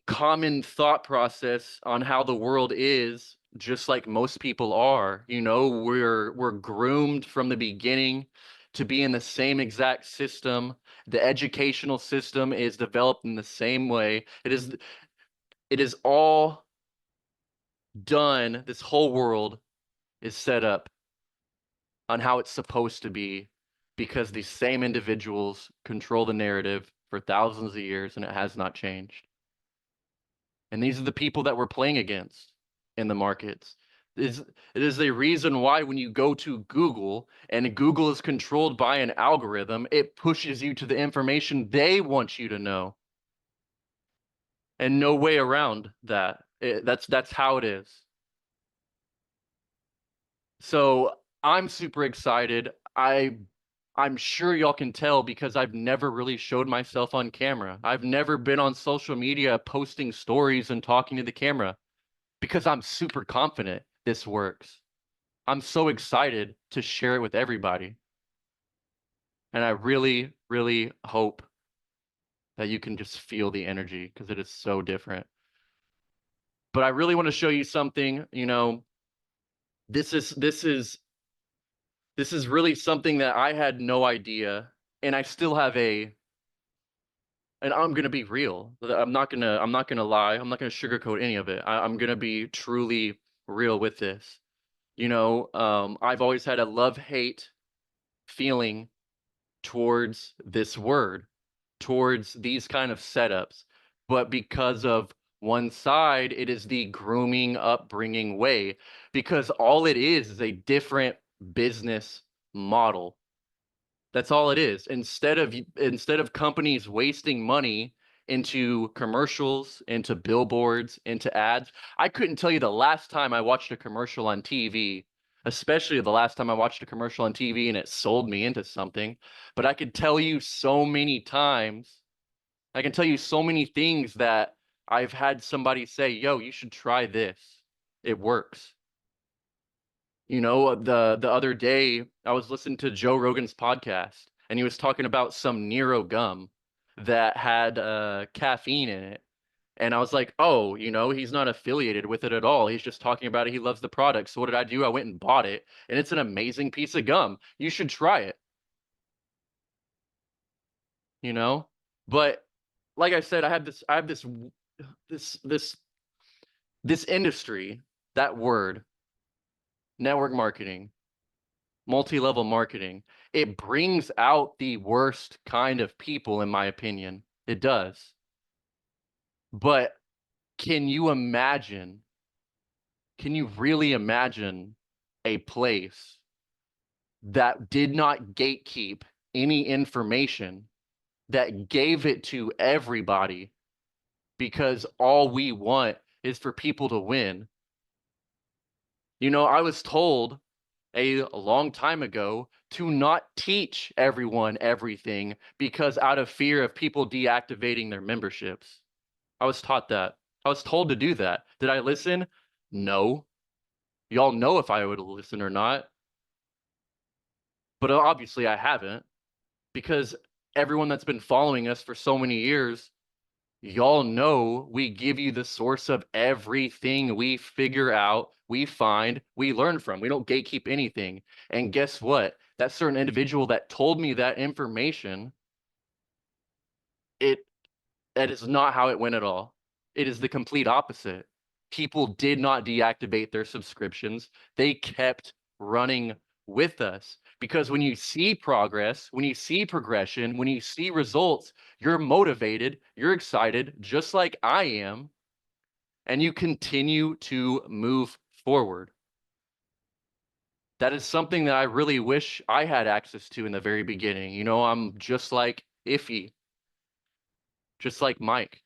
common thought process on how the world is, just like most people are. You know, we're groomed from the beginning to be in the same exact system. The educational system is developed in the same way. It is all done. This whole world is set up on how it's supposed to be, because these same individuals control the narrative for thousands of years and it has not changed. And these are the people that we're playing against in the markets. It is a reason why when you go to Google and Google is controlled by an algorithm, it pushes you to the information they want you to know. And no way around that. That's how it is. So I'm super excited. I'm sure y'all can tell because I've never really showed myself on camera. I've never been on social media posting stories and talking to the camera, because I'm super confident this works. I'm so excited to share it with everybody. And I really, really hope that you can just feel the energy, because it is so different. But I really want to show you something. You know, this is really something that I had no idea, and I still have and I'm gonna be real. I'm not gonna lie. I'm not gonna sugarcoat any of it. I'm gonna be truly real with this. You know, I've always had a love-hate feeling towards this word, towards these kind of setups. But because of one side, it is the grooming, upbringing way, because all it is a different business model. That's all it is. Instead of companies wasting money into commercials, into billboards, into ads. I couldn't tell you the last time I watched a commercial on TV, especially the last time I watched a commercial on TV and it sold me into something. But I could tell you so many times, I can tell you so many things that I've had somebody say, yo, you should try this. It works. You know, the other day I was listening to Joe Rogan's podcast, and he was talking about some Nero gum that had caffeine in it. And I was like, oh, you know, he's not affiliated with it at all. He's just talking about it. He loves the product. So what did I do? I went and bought it, and it's an amazing piece of gum. You should try it. You know? But like I said, I have this industry, that word, network marketing, multi-level marketing. It brings out the worst kind of people, in my opinion. It does. But can you really imagine a place that did not gatekeep any information, that gave it to everybody, because all we want is for people to win? You know, I was told a long time ago to not teach everyone everything, because out of fear of people deactivating their memberships. I was taught that. I was told to do that. Did I listen? No. Y'all know if I would listen or not. But obviously I haven't, because everyone that's been following us for so many years, y'all know we give you the source of everything we figure out, we find, we learn from. We don't gatekeep anything. And guess what? That certain individual that told me that information, that is not how it went at all. It is the complete opposite. People did not deactivate their subscriptions. They kept running with us, because when you see progress, when you see progression, when you see results, you're motivated, you're excited, just like I am, and you continue to move forward. That is something that I really wish I had access to in the very beginning. You know, I'm just like Iffy, just like Mike,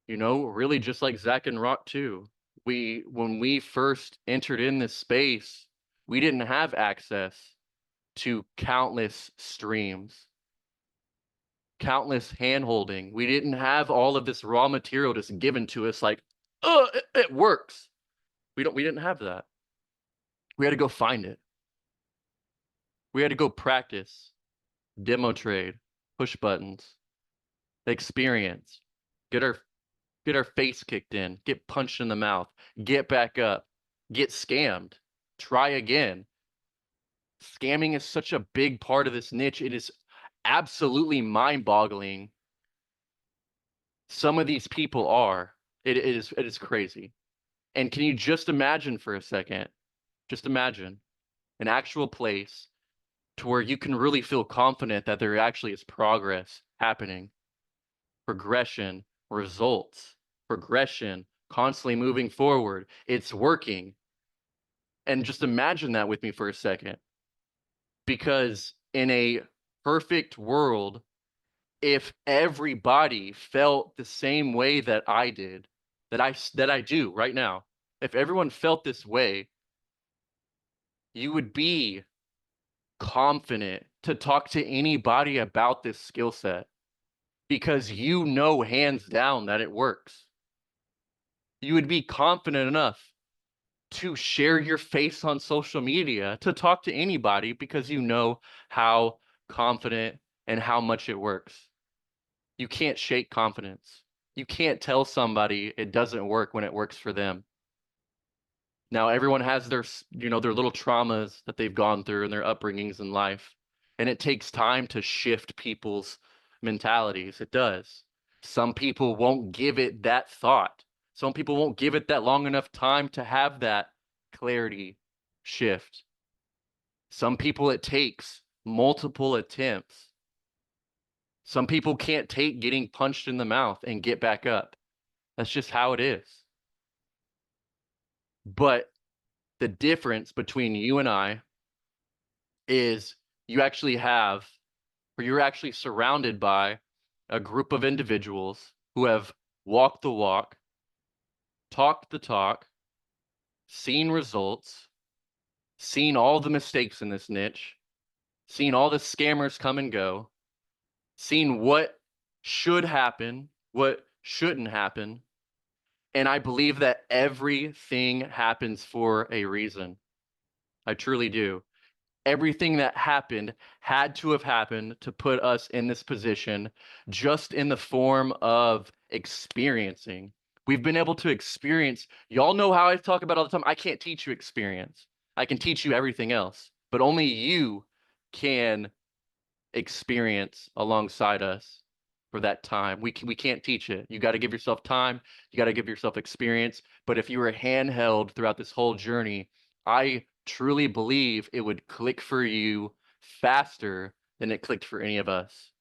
you know, really just like Zach and Rock too. When we first entered in this space, We didn't have access to countless streams, countless hand-holding. We didn't have all of this raw material just given to us like, oh, it works. We didn't have that. We had to go find it. We had to go practice, demo trade, push buttons, experience, get our face kicked in, get punched in the mouth, get back up, get scammed, try again. Scamming is such a big part of this niche. It is absolutely mind-boggling. Some of these people are. It is crazy. And can you just imagine for a second, just imagine an actual place to where you can really feel confident that there actually is progress happening, progression, results, progression, constantly moving forward. It's working. And just imagine that with me for a second. Because in a perfect world, if everybody felt the same way that I did, that I do right now, if everyone felt this way, you would be confident to talk to anybody about this skill set because you know hands down that it works. You would be confident enough to share your face on social media, to talk to anybody because you know how confident and how much it works. You can't shake confidence. You can't tell somebody it doesn't work when it works for them. Now, everyone has their little traumas that they've gone through and their upbringings in life. And it takes time to shift people's mentalities. It does. Some people won't give it that thought. Some people won't give it that long enough time to have that clarity shift. Some people it takes multiple attempts. Some people can't take getting punched in the mouth and get back up. That's just how it is. But the difference between you and I is you're actually surrounded by a group of individuals who have walked the walk, talked the talk, seen results, seen all the mistakes in this niche, seen all the scammers come and go, seen what should happen, what shouldn't happen. And I believe that everything happens for a reason. I truly do. Everything that happened had to have happened to put us in this position, just in the form of experiencing. We've been able to experience. Y'all know how I talk about all the time. I can't teach you experience. I can teach you everything else, but only you can experience alongside us for that time. We can't teach it. You got to give yourself time. You got to give yourself experience. But if you were handheld throughout this whole journey, I truly believe it would click for you faster than it clicked for any of us,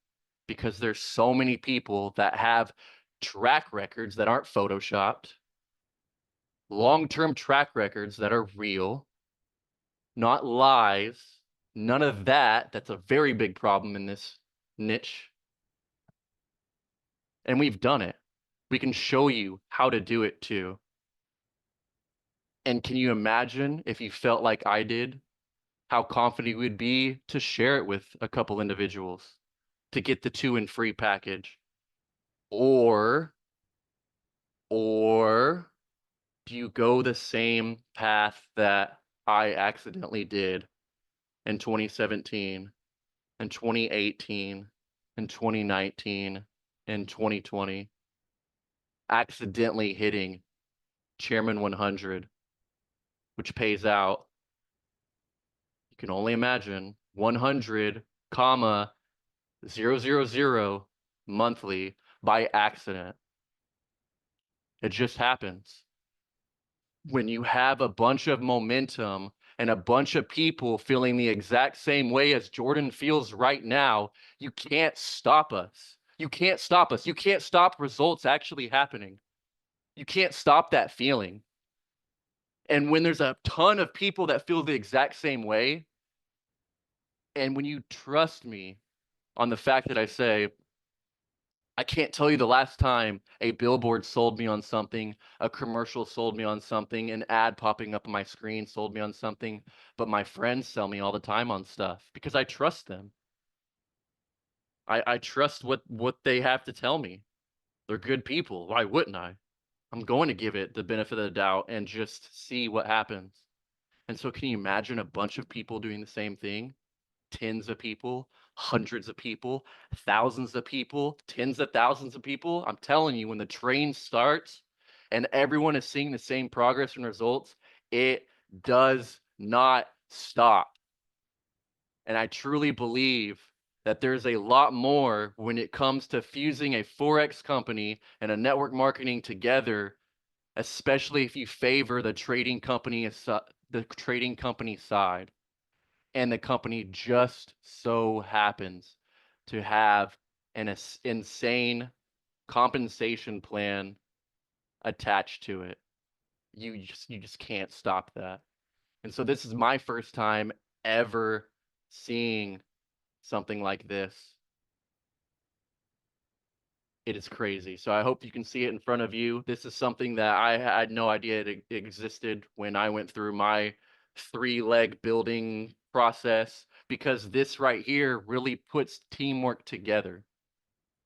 because there's so many people that have track records that aren't photoshopped, long-term track records that are real, not lies, none of that. That's a very big problem in this niche. And we've done it. We can show you how to do it too. And can you imagine if you felt like I did, how confident you would be to share it with a couple individuals to get the 2 and free package? Or do you go the same path that I accidentally did in 2017 and 2018 and 2019 and 2020, accidentally hitting Chairman 100, which pays out, you can only imagine, 100, 000 monthly by accident. It just happens. When you have a bunch of momentum and a bunch of people feeling the exact same way as Jordan feels right now, you can't stop us. You can't stop us. You can't stop results actually happening. You can't stop that feeling. And when there's a ton of people that feel the exact same way, and when you trust me on the fact that I say, I can't tell you the last time a billboard sold me on something, a commercial sold me on something, an ad popping up on my screen sold me on something, but my friends sell me all the time on stuff because I trust them. I trust what they have to tell me. They're good people. Why wouldn't I? I'm going to give it the benefit of the doubt and just see what happens. And so can you imagine a bunch of people doing the same thing? Tens of people, hundreds of people, thousands of people, tens of thousands of people. I'm telling you, when the train starts and everyone is seeing the same progress and results, it does not stop. And I truly believe that there's a lot more when it comes to fusing a Forex company and a network marketing together, especially if you favor the trading company side. And the company just so happens to have an insane compensation plan attached to it. You just can't stop that. And so this is my first time ever seeing something like this. It is crazy. So I hope you can see it in front of you. This is something that I had no idea it existed when I went through my 3-leg building process, because this right here really puts teamwork together.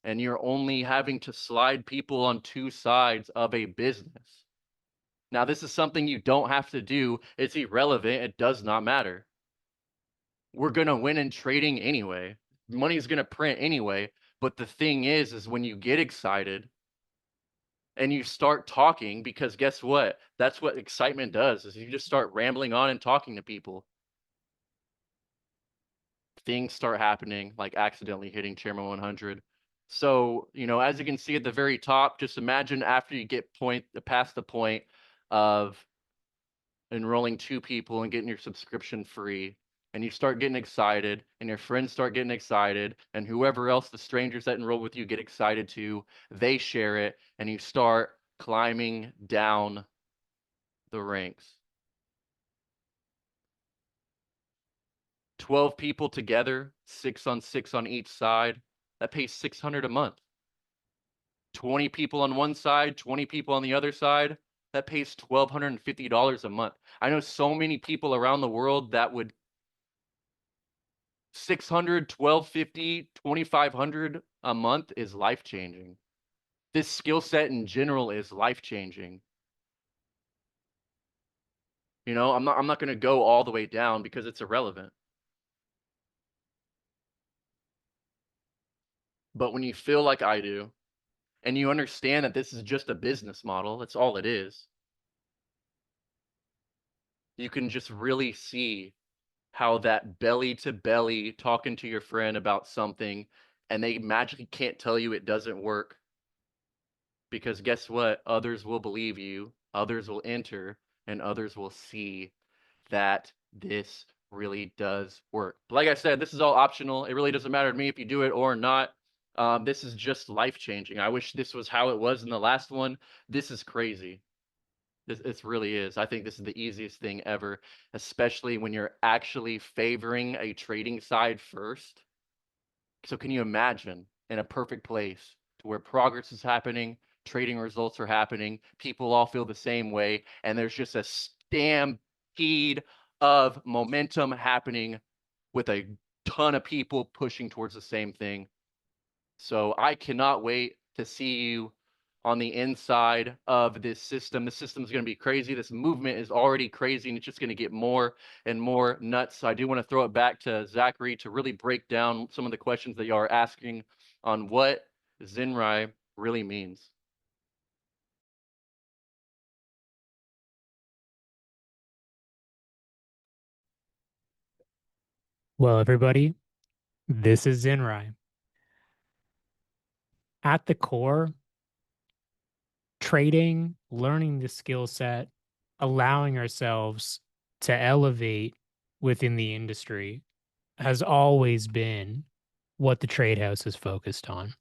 And you're only having to slide people on 2 sides of a business. Now, this is something you don't have to do. It's irrelevant. It does not matter. We're going to win in trading anyway. Money's going to print anyway. But the thing is when you get excited and you start talking, because guess what? That's what excitement does, is you just start rambling on and talking to people. Things start happening, like accidentally hitting Chairman 100. So, as you can see at the very top, just imagine after you get past the point of enrolling 2 people and getting your subscription free, and you start getting excited, and your friends start getting excited, and whoever else, the strangers that enroll with you, get excited too. They share it, and you start climbing down the ranks. 12 people together, 6 on 6 on each side, that pays $600 a month. 20 people on one side, 20 people on the other side, that pays $1,250 a month. I know so many people around the world that would $600, $1,250, $2,500 a month is life-changing. This skill set in general is life-changing. I'm not going to go all the way down because it's irrelevant. But when you feel like I do, and you understand that this is just a business model, that's all it is, you can just really see how that belly to belly talking to your friend about something and they magically can't tell you it doesn't work. Because guess what? Others will believe you, others will enter, and others will see that this really does work. But like I said, this is all optional. It really doesn't matter to me if you do it or not. This is just life-changing. I wish this was how it was in the last one. This is crazy. This really is. I think this is the easiest thing ever, especially when you're actually favoring a trading side first. So can you imagine in a perfect place to where progress is happening, trading results are happening, people all feel the same way, and there's just a stampede of momentum happening with a ton of people pushing towards the same thing. So I cannot wait to see you on the inside of this system. The system is going to be crazy. This movement is already crazy, and it's just going to get more and more nuts. So I do want to throw it back to Zachary to really break down some of the questions that y'all are asking on what ZiNRAi really means. Well, everybody, this is ZiNRAi. At the core, trading, learning the skill set, allowing ourselves to elevate within the industry has always been what the Trade House is focused on.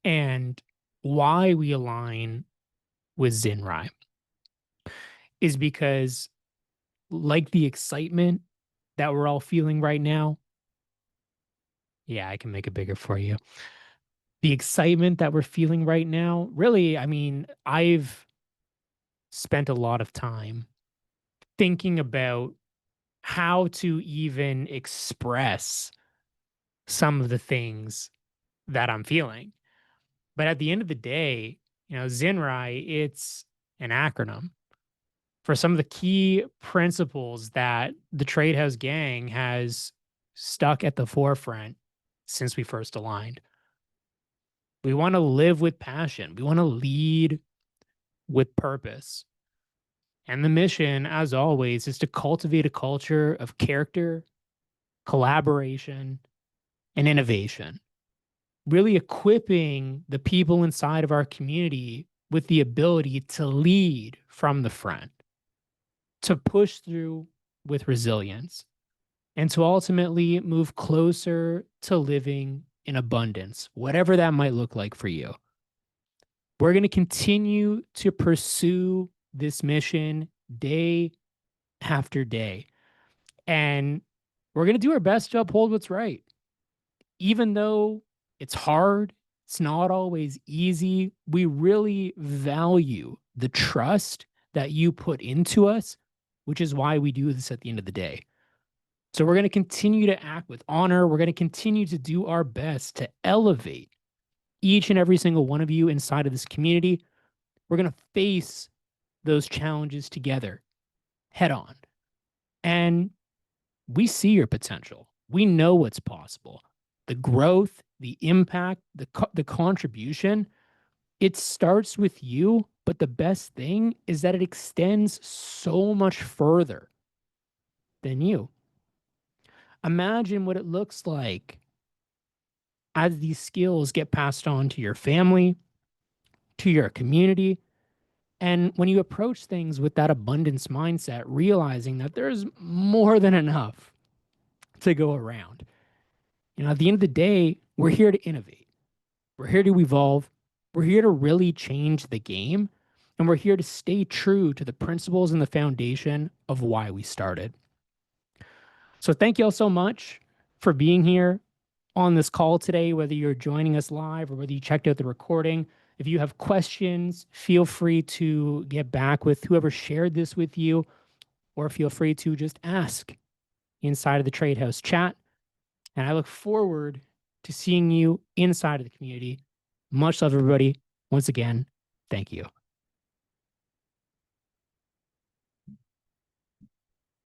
And why we align with ZiNRAi is because, like the excitement that we're all feeling right now, yeah, I can make it bigger for you. the excitement that we're feeling right now. Really, I mean, I've spent a lot of time thinking about how to even express some of the things that I'm feeling. But at the end of the day, ZiNRAi, it's an acronym for some of the key principles that the TradeHouse gang has stuck at the forefront since we first aligned. We want to live with passion. We want to lead with purpose. And the mission, as always, is to cultivate a culture of character, collaboration, and innovation. Really equipping the people inside of our community with the ability to lead from the front, to push through with resilience, and to ultimately move closer to living in abundance, whatever that might look like for you. We're going to continue to pursue this mission day after day. And we're going to do our best to uphold what's right. Even though it's hard, it's not always easy, we really value the trust that you put into us, which is why we do this at the end of the day. So we're going to continue to act with honor. We're going to continue to do our best to elevate each and every single one of you inside of this community. We're going to face those challenges together head on. And we see your potential. We know what's possible. The growth, the impact, the contribution, it starts with you. But the best thing is that it extends so much further than you. Imagine what it looks like as these skills get passed on to your family, to your community. And when you approach things with that abundance mindset, realizing that there's more than enough to go around. At the end of the day, we're here to innovate. We're here to evolve. We're here to really change the game. And we're here to stay true to the principles and the foundation of why we started. So thank you all so much for being here on this call today, whether you're joining us live or whether you checked out the recording. If you have questions, feel free to get back with whoever shared this with you, or feel free to just ask inside of the TradeHouse chat. And I look forward to seeing you inside of the community. Much love, everybody. Once again, thank you.